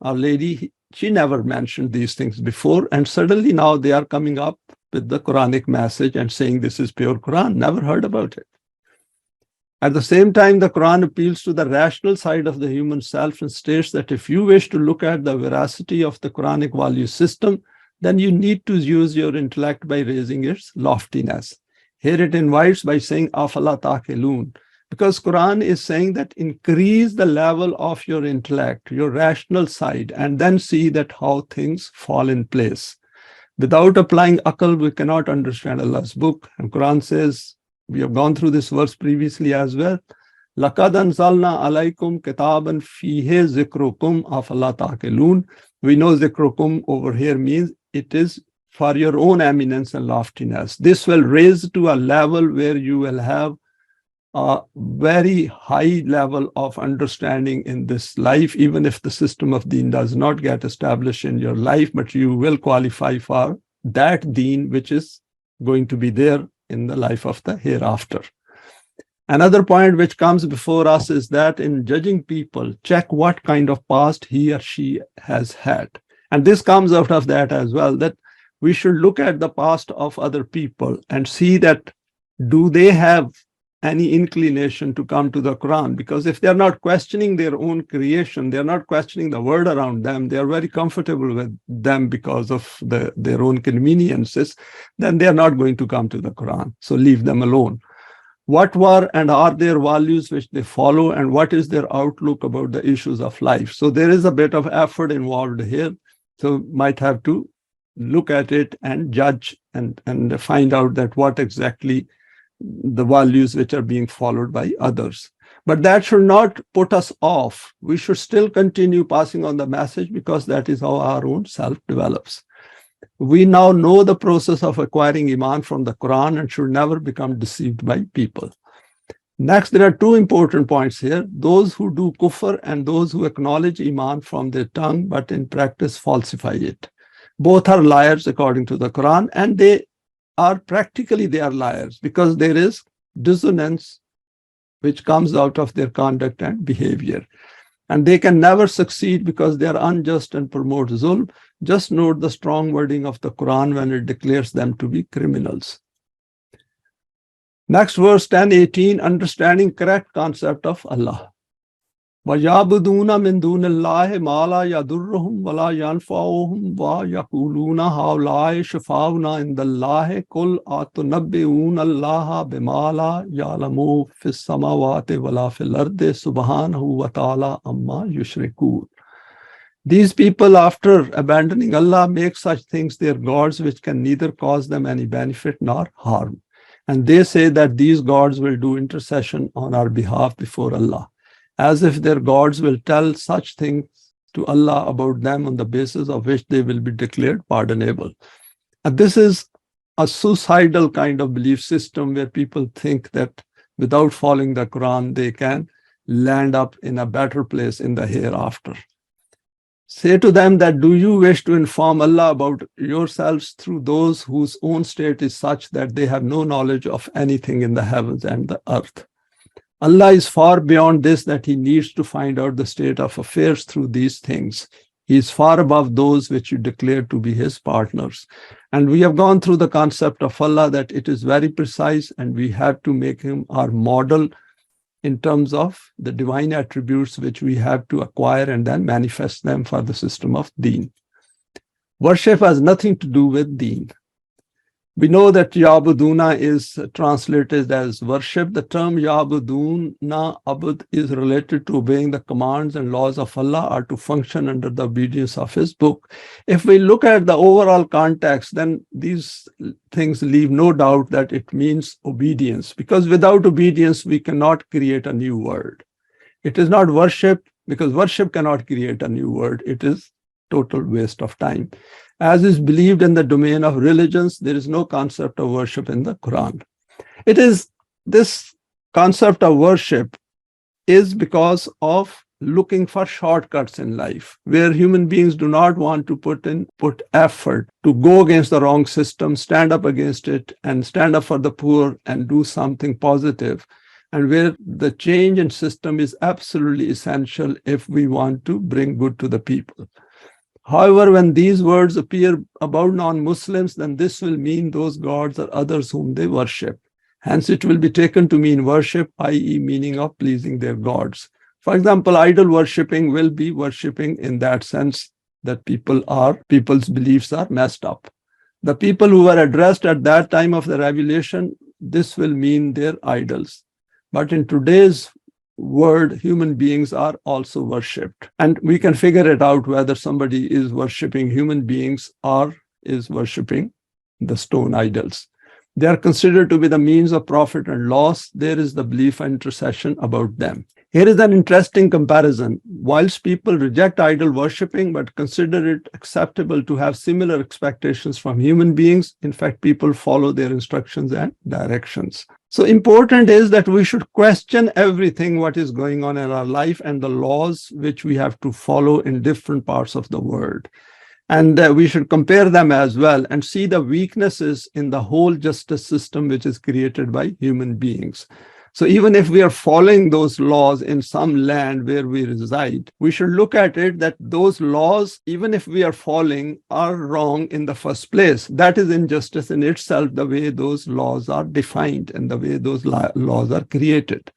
or lady, she never mentioned these things before, and suddenly now they are coming up with the Quranic message and saying this is pure Quran, never heard about it. At the same time, the Quran appeals to the rational side of the human self and states that if you wish to look at the veracity of the Quranic value system, then you need to use your intellect by raising its loftiness. Here it invites by saying, afala taqilun, because Quran is saying that increase the level of your intellect, your rational side, and then see that how things fall in place. Without applying aql, we cannot understand Allah's book. And Quran says, we have gone through this verse previously as well. لَقَدْ أَنزَلْنَا عَلَيْكُمْ كِتَابًا فِيهِ ذِكْرُكُمْ أَفَلَا تَعْقِلُونَ. We know zikrukum over here means it is for your own eminence and loftiness. This will raise to a level where you will have a very high level of understanding in this life, even if the system of deen does not get established in your life, but you will qualify for that deen which is going to be there in the life of the hereafter. Another point which comes before us is that in judging people, check what kind of past he or she has had. And this comes out of that as well, that we should look at the past of other people and see that do they have any inclination to come to the Quran, because if they're not questioning their own creation, they're not questioning the world around them, they're very comfortable with them because of their own conveniences, then they're not going to come to the Quran. So leave them alone. What were and are their values which they follow, and what is their outlook about the issues of life? So there is a bit of effort involved here. So might have to look at it and judge and find out that what exactly the values which are being followed by others. But that should not put us off. We should still continue passing on the message, because that is how our own self develops. We now know the process of acquiring Iman from the Quran and should never become deceived by people. Next, there are two important points here. Those who do kufr and those who acknowledge Iman from their tongue but in practice falsify it. Both are liars according to the Quran, and they are liars because there is dissonance which comes out of their conduct and behavior. And they can never succeed because they are unjust and promote zulm. Just note the strong wording of the Quran when it declares them to be criminals. Next verse 10-18, understanding correct concept of Allah. وَيَعْبُدُونَ مِن دُونِ اللَّهِ مَا لَا يَضُرُّهُمْ وَلَا يَنْفَعُهُمْ وَيَقُولُونَ هَؤُلَاءِ شُفَعَاؤُنَا عِندَ اللَّهِ قُلْ أَتُنَبِّئُونَ اللَّهَ بِمَا لَا يَعْلَمُ فِي السَّمَاوَاتِ وَلَا فِي الْأَرْضِ سُبْحَانَهُ وَتَعَالَى عَمَّا يُشْرِكُونَ. These people, after abandoning Allah, make such things their gods which can neither cause them any benefit nor harm. And they say that these gods will do intercession on our behalf before Allah, as if their gods will tell such things to Allah about them on the basis of which they will be declared pardonable. And this is a suicidal kind of belief system where people think that without following the Quran, they can land up in a better place in the hereafter. Say to them that, do you wish to inform Allah about yourselves through those whose own state is such that they have no knowledge of anything in the heavens and the earth? Allah is far beyond this, that he needs to find out the state of affairs through these things. He is far above those which you declare to be his partners. And we have gone through the concept of Allah, that it is very precise, and we have to make him our model in terms of the divine attributes which we have to acquire and then manifest them for the system of deen. Worship has nothing to do with deen. We know that Ya'buduna is translated as worship. The term Ya'buduna, abud, is related to obeying the commands and laws of Allah, or to function under the obedience of his book. If we look at the overall context, then these things leave no doubt that it means obedience, because without obedience, we cannot create a new world. It is not worship, because worship cannot create a new world. It is total waste of time. As is believed in the domain of religions, there is no concept of worship in the Quran. It is this concept of worship is because of looking for shortcuts in life, where human beings do not want to put effort to go against the wrong system, stand up against it, and stand up for the poor and do something positive, and where the change in system is absolutely essential if we want to bring good to the people. However, when these words appear about non-Muslims, then this will mean those gods or others whom they worship. Hence, it will be taken to mean worship, i.e. meaning of pleasing their gods. For example, idol worshipping will be worshipping in that sense that people's beliefs are messed up. The people who were addressed at that time of the revelation, this will mean their idols. But in today's word, human beings are also worshipped. And we can figure it out whether somebody is worshipping human beings or is worshipping the stone idols. They are considered to be the means of profit and loss. There is the belief and intercession about them. Here is an interesting comparison. Whilst people reject idol worshipping but consider it acceptable to have similar expectations from human beings, in fact, people follow their instructions and directions. So important is that we should question everything what is going on in our life and the laws which we have to follow in different parts of the world. And we should compare them as well and see the weaknesses in the whole justice system which is created by human beings. So even if we are following those laws in some land where we reside, we should look at it that those laws, even if we are following, are wrong in the first place. That is injustice in itself, the way those laws are defined and the way those laws are created.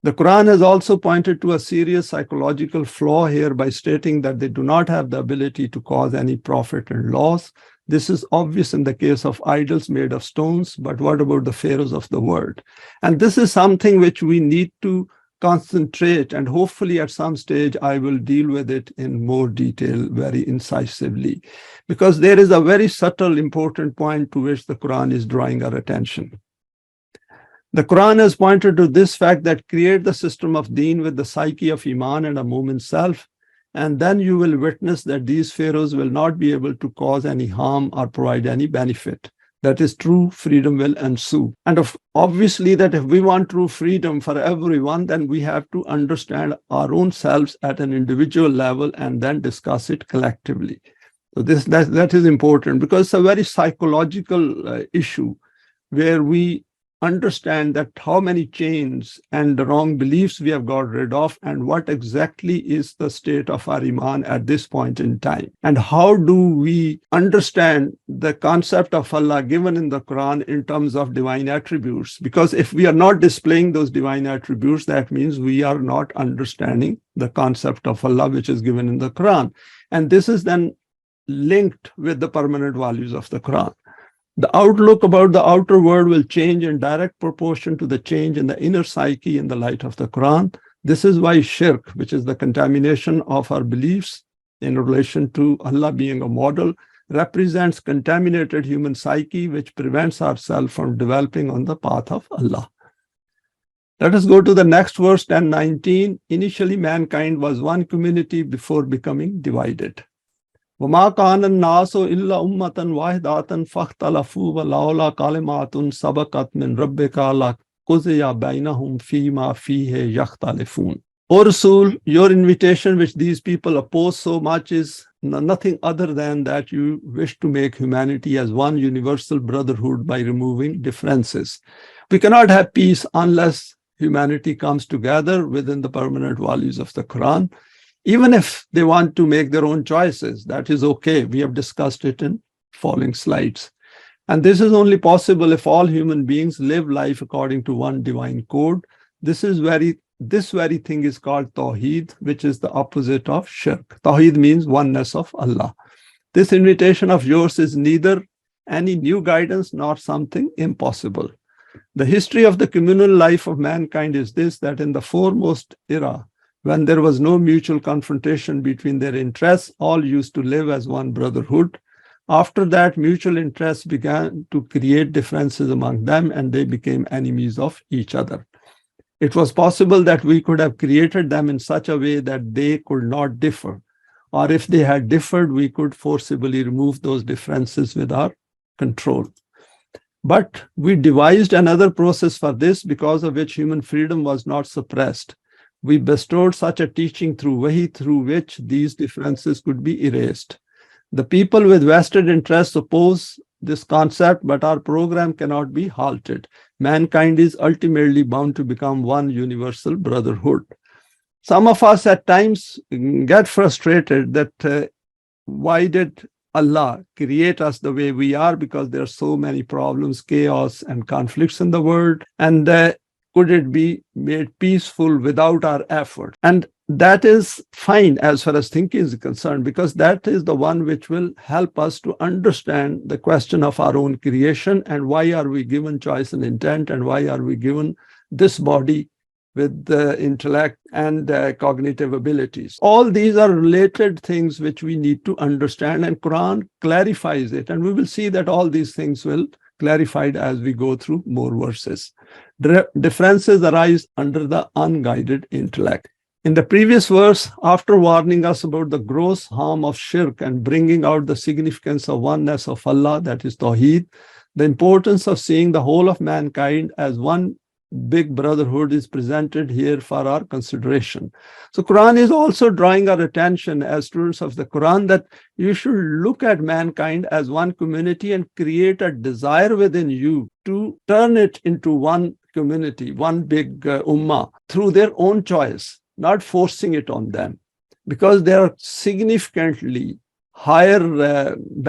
The Quran has also pointed to a serious psychological flaw here by stating that they do not have the ability to cause any profit and loss. This is obvious in the case of idols made of stones, but what about the pharaohs of the world? And this is something which we need to concentrate, and hopefully at some stage I will deal with it in more detail very incisively, because there is a very subtle, important point to which the Quran is drawing our attention. The Quran has pointed to this fact that create the system of deen with the psyche of Iman and a moment's self, and then you will witness that these pharaohs will not be able to cause any harm or provide any benefit. That is, true freedom will ensue. And obviously that if we want true freedom for everyone, then we have to understand our own selves at an individual level and then discuss it collectively. So that is important, because it's a very psychological issue where we understand that how many chains and the wrong beliefs we have got rid of, and what exactly is the state of our Iman at this point in time. And how do we understand the concept of Allah given in the Quran in terms of divine attributes? Because if we are not displaying those divine attributes, that means we are not understanding the concept of Allah which is given in the Quran. And this is then linked with the permanent values of the Quran. The outlook about the outer world will change in direct proportion to the change in the inner psyche in the light of the Quran. This is why shirk, which is the contamination of our beliefs in relation to Allah being a model, represents contaminated human psyche, which prevents ourselves from developing on the path of Allah. Let us go to the next verse, 10:19. Initially, mankind was one community before becoming divided. وَمَا كَانَ النَّاسُ إِلَّا أُمَّةً وَاحِدَةً فَاخْتَلَفُوا وَلَوْلَا كَلِمَاتٌ سَبَقَتْ مِنْ رَبِّكَ لَقُضِيَ بَيْنَهُمْ فِيمَا فِيهِ يَخْتَلِفُونَ. O Rassool, your invitation which these people oppose so much is nothing other than that you wish to make humanity as one universal brotherhood by removing differences. We cannot have peace unless humanity comes together within the permanent values of the Quran. Even if they want to make their own choices, that is okay. We have discussed it in following slides. And this is only possible if all human beings live life according to one divine code. This very thing is called Tawheed, which is the opposite of Shirk. Tawheed means oneness of Allah. This invitation of yours is neither any new guidance nor something impossible. The history of the communal life of mankind is this, that in the foremost era, when there was no mutual confrontation between their interests, all used to live as one brotherhood. After that, mutual interests began to create differences among them, and they became enemies of each other. It was possible that we could have created them in such a way that they could not differ, or if they had differed, we could forcibly remove those differences with our control. But we devised another process for this, because of which human freedom was not suppressed. We bestowed such a teaching through Wahi, through which these differences could be erased. The people with vested interests oppose this concept, but our program cannot be halted. Mankind is ultimately bound to become one universal brotherhood. Some of us at times get frustrated that why did Allah create us the way we are, because there are so many problems, chaos, and conflicts in the world, and could it be made peaceful without our effort? And that is fine as far as thinking is concerned, because that is the one which will help us to understand the question of our own creation, and why are we given choice and intent, and why are we given this body with the intellect and cognitive abilities. All these are related things which we need to understand, and Quran clarifies it. And we will see that all these things will clarified as we go through more verses. Differences arise under the unguided intellect. In the previous verse, after warning us about the gross harm of shirk and bringing out the significance of oneness of Allah, that is Tawheed, the importance of seeing the whole of mankind as one big brotherhood is presented here for our consideration. So Quran is also drawing our attention as students of the Quran that you should look at mankind as one community and create a desire within you to turn it into one community, one big ummah, through their own choice, not forcing it on them, because there are significantly higher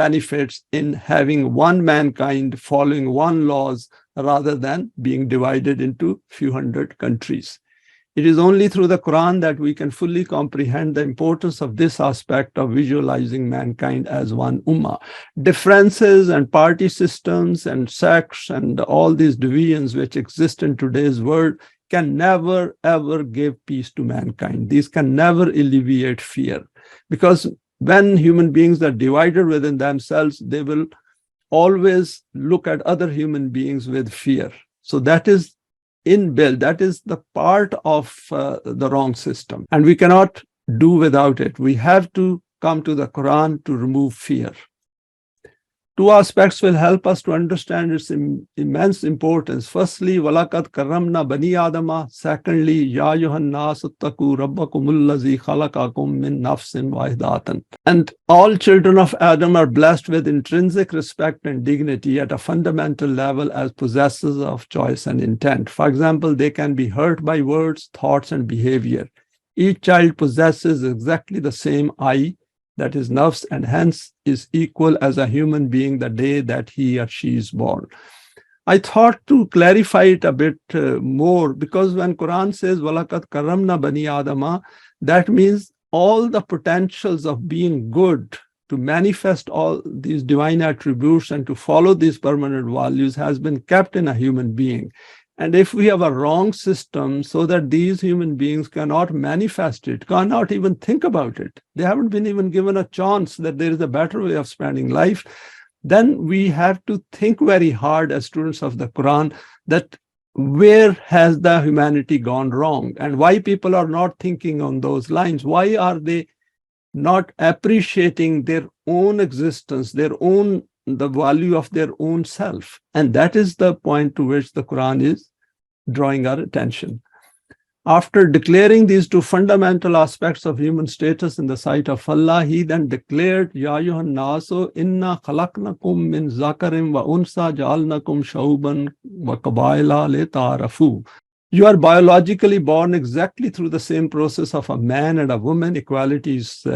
benefits in having one mankind following one laws rather than being divided into few hundred countries. It is only through the Quran that we can fully comprehend the importance of this aspect of visualizing mankind as one ummah. Differences and party systems and sects and all these divisions which exist in today's world can never, ever give peace to mankind. These can never alleviate fear, because when human beings are divided within themselves, they will always look at other human beings with fear. So that is inbuilt, that is the part of the wrong system. And we cannot do without it. We have to come to the Quran to remove fear. Two aspects will help us to understand its immense importance. Firstly, وَلَقَدْ كَرَّمْنَا بَنِي آدَمَ. Secondly, يَا أَيُّهَا النَّاسُ اتَّقُوا رَبَّكُمُ الَّذِي خَلَقَكُم مِّن نَفْسٍ وَاحِدَةٍ. And all children of Adam are blessed with intrinsic respect and dignity at a fundamental level as possessors of choice and intent. For example, they can be hurt by words, thoughts, and behavior. Each child possesses exactly the same I, that is nafs, and hence is equal as a human being the day that he or she is born. I thought to clarify it a bit more, because when Quran says وَلَقَدْ كَرَّمْنَا بَنِي آدَمَ, that means all the potentials of being good, to manifest all these divine attributes and to follow these permanent values, has been kept in a human being. And if we have a wrong system so that these human beings cannot manifest it, cannot even think about it, they haven't been even given a chance that there is a better way of spending life, then we have to think very hard as students of the Quran that where has the humanity gone wrong and why people are not thinking on those lines. Why are they not appreciating their own existence, the value of their own self? And that is the point to which the Quran is drawing our attention. After declaring these two fundamental aspects of human status in the sight of Allah, he then declared, Ya ayyuhan nasu inna khalaqnakum min zakarin wa unsa ja'alnakum shauban wa qabaila lita'arafu. You are biologically born exactly through the same process of a man and a woman. Equality is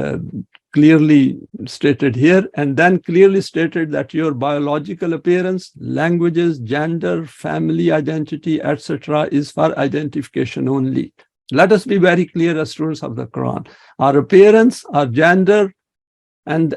clearly stated here, and then clearly stated that your biological appearance, languages, gender, family identity, etc. is for identification only. Let us be very clear as students of the Quran. Our appearance, our gender, and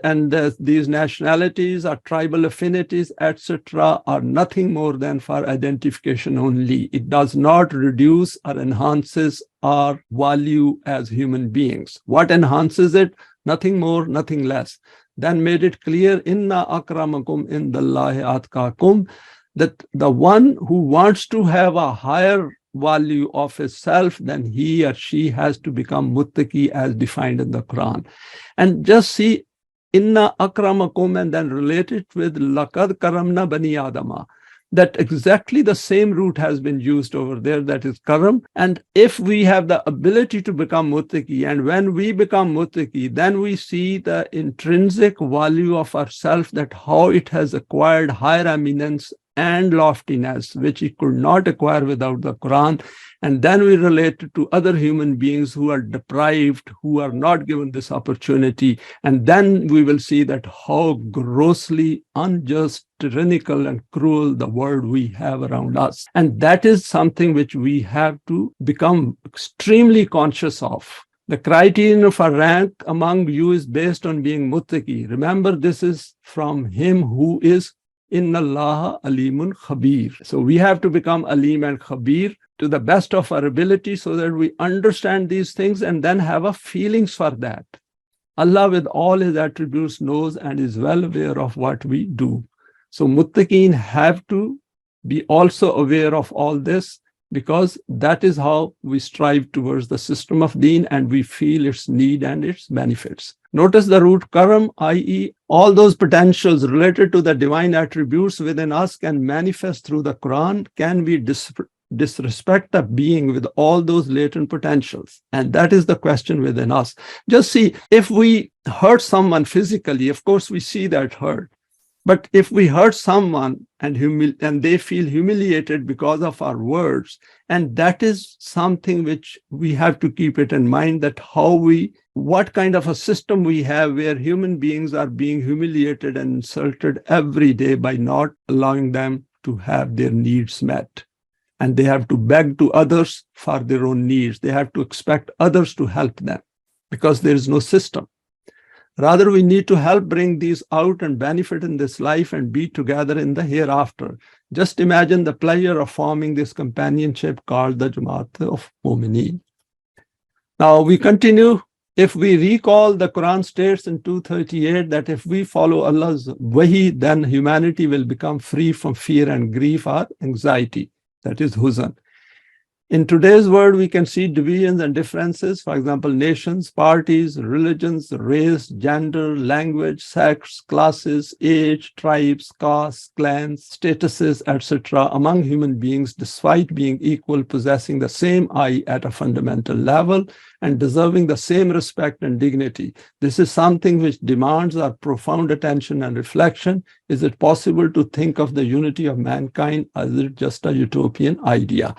these nationalities, our tribal affinities, etc., are nothing more than for identification only. It does not reduce or enhances our value as human beings. What enhances it? Nothing more, nothing less. Then made it clear, Inna akramakum indallahi atqakum, that the one who wants to have a higher value of his self, then he or she has to become muttaqi as defined in the Quran. And just see, Inna akramakum, and then relate it with Laqad karamna bani Adama. That exactly the same root has been used over there, that is karam. And if we have the ability to become muttaqi, and when we become muttaqi, then we see the intrinsic value of ourself, that how it has acquired higher eminence and loftiness, which it could not acquire without the Quran. And then we relate it to other human beings who are deprived, who are not given this opportunity. And then we will see that how grossly unjust, tyrannical, and cruel the world we have around us. And that is something which we have to become extremely conscious of. The criterion of our rank among you is based on being muttaqi. Remember, this is from him who is Inna Allah alimun khabir. So we have to become alim and khabir to the best of our ability so that we understand these things and then have a feelings for that. Allah with all his attributes knows and is well aware of what we do. So muttaqeen have to be also aware of all this, because that is how we strive towards the system of deen and we feel its need and its benefits. Notice the root karam, i.e. all those potentials related to the divine attributes within us can manifest through the Quran. Can we disrespect a being with all those latent potentials? And that is the question within us. Just see, if we hurt someone physically, of course we see that hurt. But if we hurt someone and they feel humiliated because of our words, and that is something which we have to keep it in mind, that what kind of a system we have where human beings are being humiliated and insulted every day by not allowing them to have their needs met. And they have to beg to others for their own needs. They have to expect others to help them because there is no system. Rather, we need to help bring these out and benefit in this life and be together in the hereafter. Just imagine the pleasure of forming this companionship called the Jamaat of Mu'mineen. Now we continue. If we recall, the Quran states in 238 that if we follow Allah's wahi, then humanity will become free from fear and grief or anxiety. That is huzn. In today's world, we can see divisions and differences. For example, nations, parties, religions, race, gender, language, sex, classes, age, tribes, castes, clans, statuses, etc. among human beings, despite being equal, possessing the same I at a fundamental level and deserving the same respect and dignity. This is something which demands our profound attention and reflection. Is it possible to think of the unity of mankind as it just a utopian idea?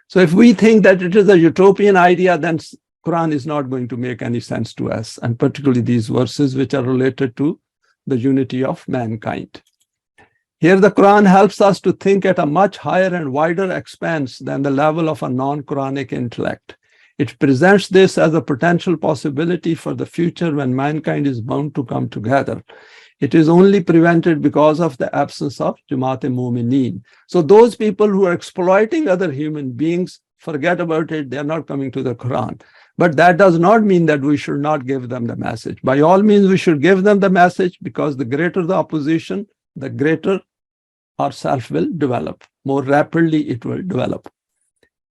So if we think that it is a utopian idea, then Quran is not going to make any sense to us, and particularly these verses which are related to the unity of mankind. Here the Quran helps us to think at a much higher and wider expanse than the level of a non-Quranic intellect. It presents this as a potential possibility for the future when mankind is bound to come together. It is only prevented because of the absence of Jamaat-e-Mu'mineen. So those people who are exploiting other human beings, forget about it, they're not coming to the Quran. But that does not mean that we should not give them the message. By all means, we should give them the message, because the greater the opposition, the greater ourself will develop. More rapidly it will develop.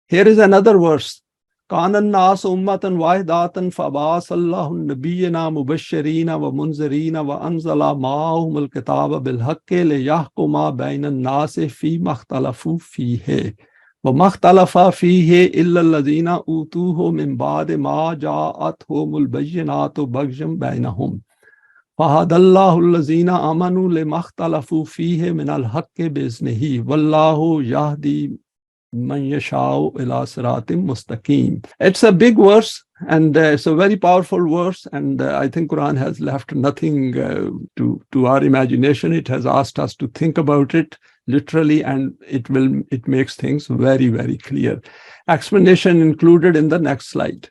Here is another verse. كان الناس أمة واحدة فبعث الله النبيين مبشرين ومنذرين وأنزل معهم الكتاب بالحق ليحكم بين الناس فيما اختلفوا فيه وما اختلف فيه إلا الذين أوتوه من بعد ما جاءتهم البينات بغيا بينهم فهدى الله الذين آمنوا لما اختلفوا فيه من الحق بإذنه والله يهدي it's a big verse, and it's a very powerful verse, and I think Quran has left nothing to our imagination. It has asked us to think about it literally, and it makes things very, very clear. Explanation included in the next slide.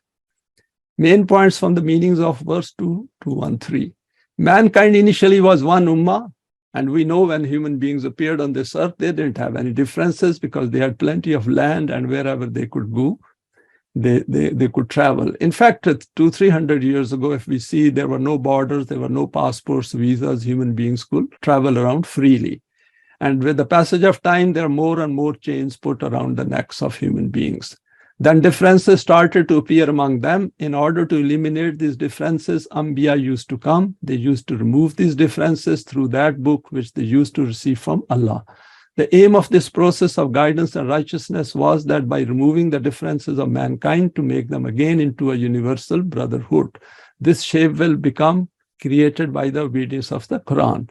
Main points from the meanings of verse 213. Mankind initially was one ummah. And we know when human beings appeared on this earth, they didn't have any differences because they had plenty of land, and wherever they could go, they could travel. In fact, 200-300 years ago, if we see, there were no borders, there were no passports, visas, human beings could travel around freely. And with the passage of time, there are more and more chains put around the necks of human beings. Then differences started to appear among them. In order to eliminate these differences, Anbiya used to come. They used to remove these differences through that book which they used to receive from Allah. The aim of this process of guidance and righteousness was that by removing the differences of mankind, to make them again into a universal brotherhood. This shape will become created by the obedience of the Quran.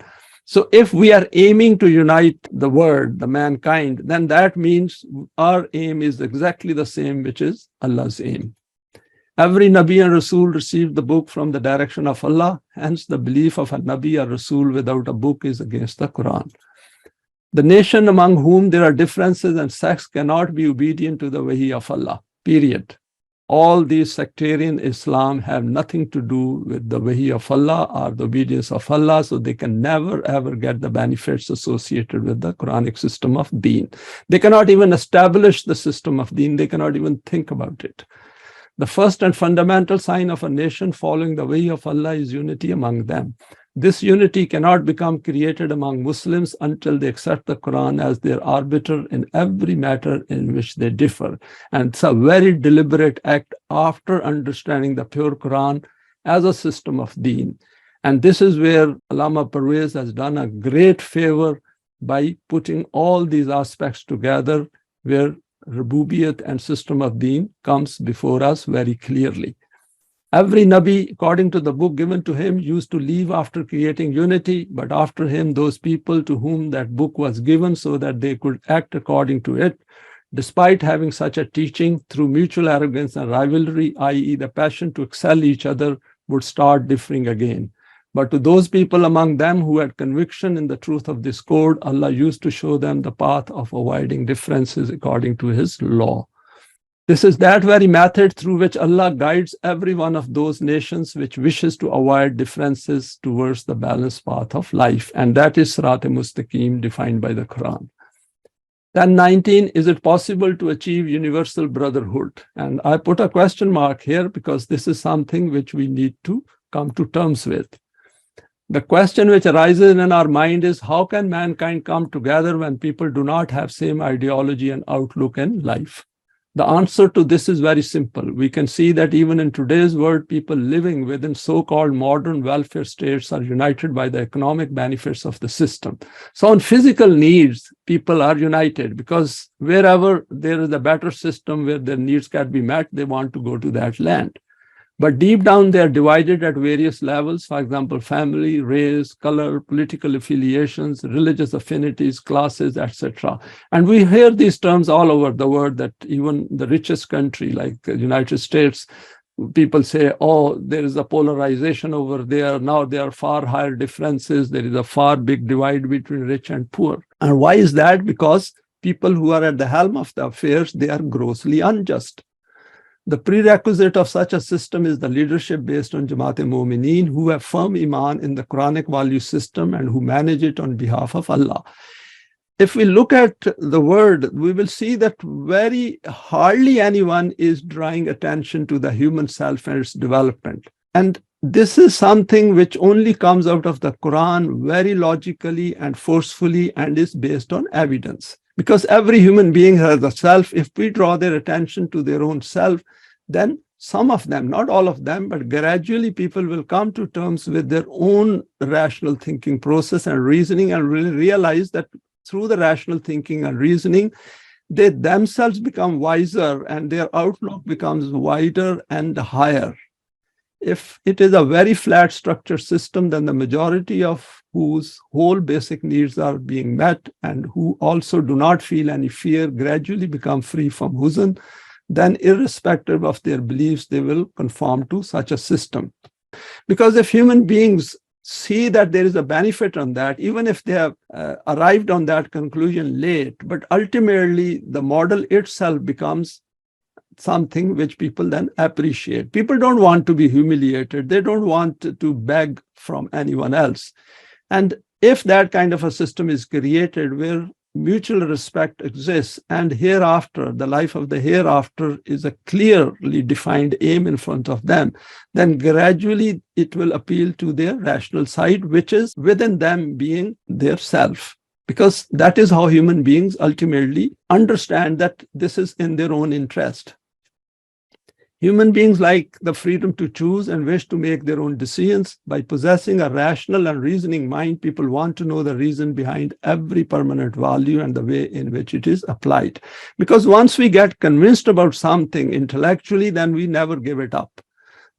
So if we are aiming to unite the world, the mankind, then that means our aim is exactly the same, which is Allah's aim. Every Nabi and Rassool received the book from the direction of Allah. Hence, the belief of a Nabi or Rassool without a book is against the Quran. The nation among whom there are differences and sects cannot be obedient to the wahi of Allah, period. All these sectarian Islam have nothing to do with the wahi of Allah or the obedience of Allah, so they can never ever get the benefits associated with the Quranic system of deen. They cannot even establish the system of deen. They cannot even think about it. The first and fundamental sign of a nation following the way of Allah is unity among them. This unity cannot become created among Muslims until they accept the Quran as their arbiter in every matter in which they differ. And it's a very deliberate act after understanding the pure Quran as a system of deen. And this is where Allama Parvez has done a great favor by putting all these aspects together, where Rububiyat and system of deen comes before us very clearly. Every Nabi, according to the book given to him, used to leave after creating unity, but after him, those people to whom that book was given so that they could act according to it, despite having such a teaching, through mutual arrogance and rivalry, i.e. the passion to excel each other, would start differing again. But to those people among them who had conviction in the truth of this code, Allah used to show them the path of avoiding differences according to His law. This is that very method through which Allah guides every one of those nations which wishes to avoid differences towards the balanced path of life. And that is Sirat-e-Mustaqim defined by the Quran. Then 19, is it possible to achieve universal brotherhood? And I put a question mark here because this is something which we need to come to terms with. The question which arises in our mind is, how can mankind come together when people do not have same ideology and outlook in life? The answer to this is very simple. We can see that even in today's world, people living within so-called modern welfare states are united by the economic benefits of the system. So on physical needs, people are united because wherever there is a better system where their needs can be met, they want to go to that land. But deep down, they are divided at various levels. For example, family, race, color, political affiliations, religious affinities, classes, etc. And we hear these terms all over the world that even the richest country like the United States, people say, oh, there is a polarization over there. Now there are far higher differences. There is a far big divide between rich and poor. And why is that? Because people who are at the helm of the affairs, they are grossly unjust. The prerequisite of such a system is the leadership based on Jamaat-e-Mu'mineen who have firm Iman in the Quranic value system and who manage it on behalf of Allah. If we look at the word, we will see that very hardly anyone is drawing attention to the human self and its development. And this is something which only comes out of the Quran very logically and forcefully and is based on evidence. Because every human being has a self. If we draw their attention to their own self, then some of them, not all of them, but gradually people will come to terms with their own rational thinking process and reasoning and really realize that through the rational thinking and reasoning, they themselves become wiser and their outlook becomes wider and higher. If it is a very flat structured system, then the majority of whose whole basic needs are being met and who also do not feel any fear gradually become free from huzn, then irrespective of their beliefs, they will conform to such a system. Because if human beings see that there is a benefit on that, even if they have arrived on that conclusion late, but ultimately the model itself becomes something which people then appreciate. People don't want to be humiliated. They don't want to beg from anyone else. And if that kind of a system is created where mutual respect exists and hereafter, the life of the hereafter is a clearly defined aim in front of them, then gradually it will appeal to their rational side, which is within them being their self. Because that is how human beings ultimately understand that this is in their own interest. Human beings like the freedom to choose and wish to make their own decisions. By possessing a rational and reasoning mind, people want to know the reason behind every permanent value and the way in which it is applied. Because once we get convinced about something intellectually, then we never give it up.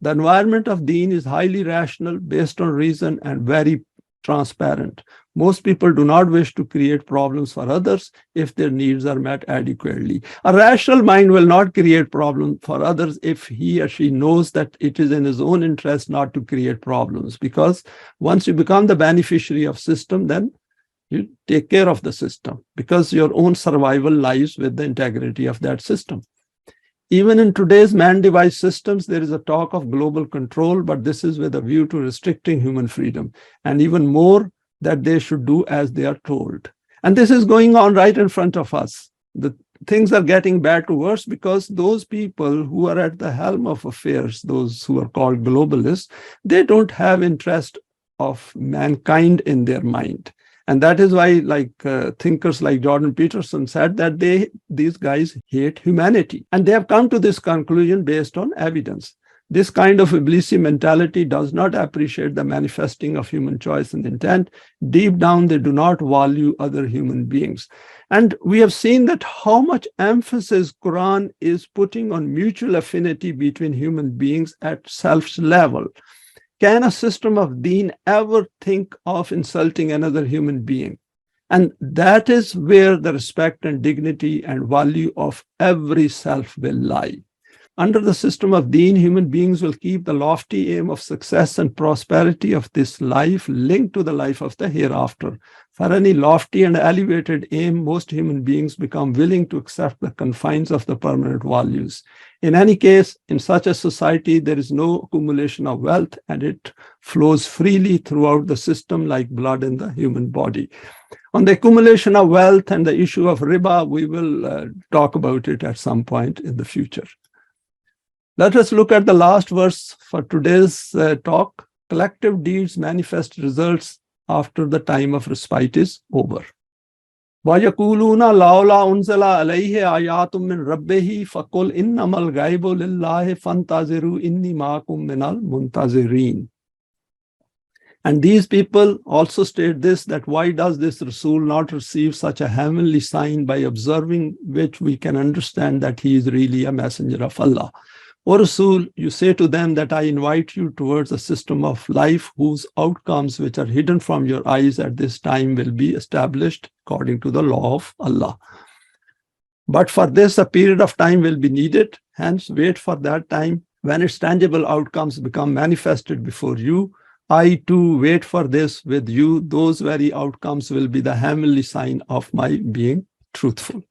The environment of Deen is highly rational, based on reason, and very transparent. Most people do not wish to create problems for others if their needs are met adequately. A rational mind will not create problems for others if he or she knows that it is in his own interest not to create problems. Because once you become the beneficiary of system, then you take care of the system because your own survival lies with the integrity of that system. Even in today's man-devised systems, there is a talk of global control, but this is with a view to restricting human freedom, and even more that they should do as they are told. And this is going on right in front of us. The things are getting bad to worse because those people who are at the helm of affairs, those who are called globalists, they don't have interest of mankind in their mind. And that is why, thinkers like Jordan Peterson said that these guys hate humanity. And they have come to this conclusion based on evidence. This kind of Iblisi mentality does not appreciate the manifesting of human choice and intent. Deep down, they do not value other human beings. And we have seen that how much emphasis Quran is putting on mutual affinity between human beings at self's level. Can a system of deen ever think of insulting another human being? And that is where the respect and dignity and value of every self will lie. Under the system of deen, human beings will keep the lofty aim of success and prosperity of this life linked to the life of the hereafter. For any lofty and elevated aim, most human beings become willing to accept the confines of the permanent values. In any case, in such a society, there is no accumulation of wealth, and it flows freely throughout the system like blood in the human body. On the accumulation of wealth and the issue of riba, we will talk about it at some point in the future. Let us look at the last verse for today's talk. Collective deeds manifest results after the time of respite is over. وَيَقُولُونَ لَوْلَا أُنزِلَ عَلَيْهِ آيَاتٌ مِّن رَبِّهِ فَقُلْ إِنَّمَا الْغَيْبُ لِلَّهِ فَانْتَظِرُوا إِنِّي مَعَكُم مِّنَ الْمُنْتَظِرِينَ. And these people also state this, that why does this Rassool not receive such a heavenly sign by observing which we can understand that he is really a messenger of Allah? O Rassool, you say to them that I invite you towards a system of life whose outcomes which are hidden from your eyes at this time will be established according to the law of Allah. But for this, a period of time will be needed. Hence, wait for that time when its tangible outcomes become manifested before you. I too wait for this with you. Those very outcomes will be the heavenly sign of my being truthful.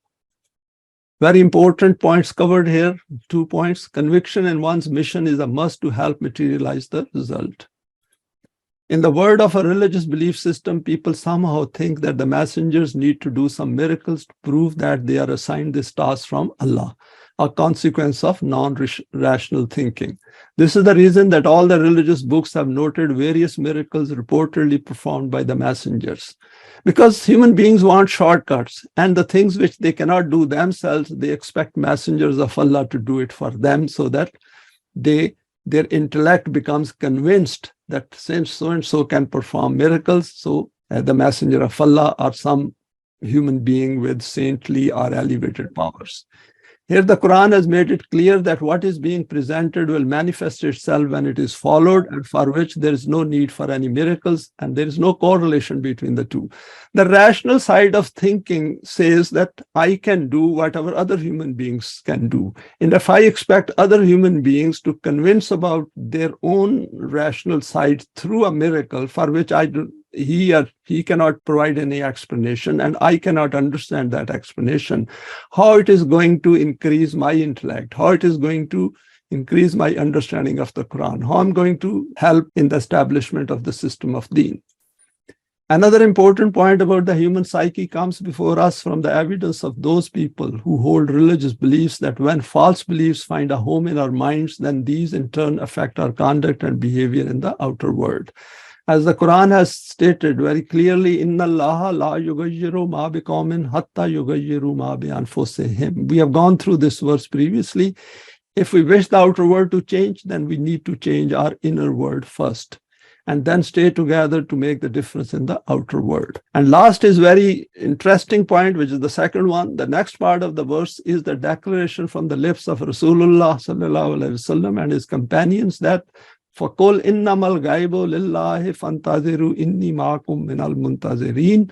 Very important points covered here. 2 points. Conviction in one's mission is a must to help materialize the result. In the word of a religious belief system, people somehow think that the messengers need to do some miracles to prove that they are assigned this task from Allah, a consequence of non-rational thinking. This is the reason that all the religious books have noted various miracles reportedly performed by the messengers. Because human beings want shortcuts, and the things which they cannot do themselves, they expect messengers of Allah to do it for them, so that their intellect becomes convinced that since so-and-so can perform miracles, so the messenger of Allah or some human being with saintly or elevated powers. Here the Quran has made it clear that what is being presented will manifest itself when it is followed, and for which there is no need for any miracles, and there is no correlation between the two. The rational side of thinking says that I can do whatever other human beings can do. And if I expect other human beings to convince about their own rational side through a miracle for which he cannot provide any explanation, and I cannot understand that explanation, how it is going to increase my intellect, how it is going to increase my understanding of the Quran, how I'm going to help in the establishment of the system of deen. Another important point about the human psyche comes before us from the evidence of those people who hold religious beliefs that when false beliefs find a home in our minds, then these in turn affect our conduct and behavior in the outer world. As the Quran has stated very clearly, Inna Allaha la yughayyiru ma biqawmin hatta yughayyiru ma bi anfusihim. We have gone through this verse previously. If we wish the outer world to change, then we need to change our inner world first, and then stay together to make the difference in the outer world. And last is very interesting point, which is the second one. The next part of the verse is the declaration from the lips of Rasulullah sallallahu alaihi wasallam and his companions that فَقُلْ إِنَّمَا الْغَيْبُ لِلَّهِ فَانْتَظِرُوا إِنِّي مَعَكُم مِّنَ الْمُنْتَظِرِينَ.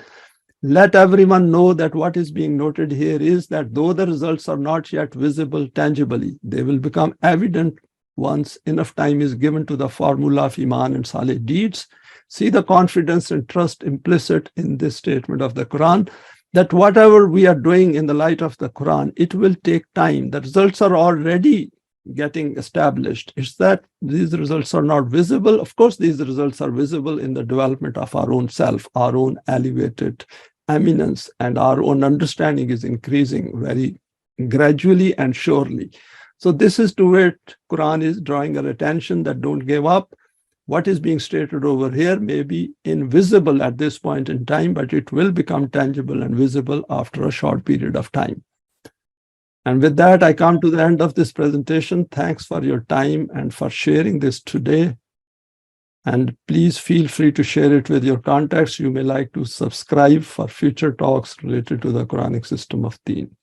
Let everyone know that what is being noted here is that though the results are not yet visible tangibly, they will become evident once enough time is given to the formula of Eimaan and Saleh deeds. See the confidence and trust implicit in this statement of the Quran, that whatever we are doing in the light of the Quran, it will take time. The results are already getting established. It's that these results are not visible. Of course, these results are visible in the development of our own self, our own elevated eminence, and our own understanding is increasing very gradually and surely. So this is to where Quran is drawing our attention, that don't give up. What is being stated over here may be invisible at this point in time, but it will become tangible and visible after a short period of time. And with that, I come to the end of this presentation. Thanks for your time and for sharing this today. And please feel free to share it with your contacts. You may like to subscribe for future talks related to the Quranic system of Deen.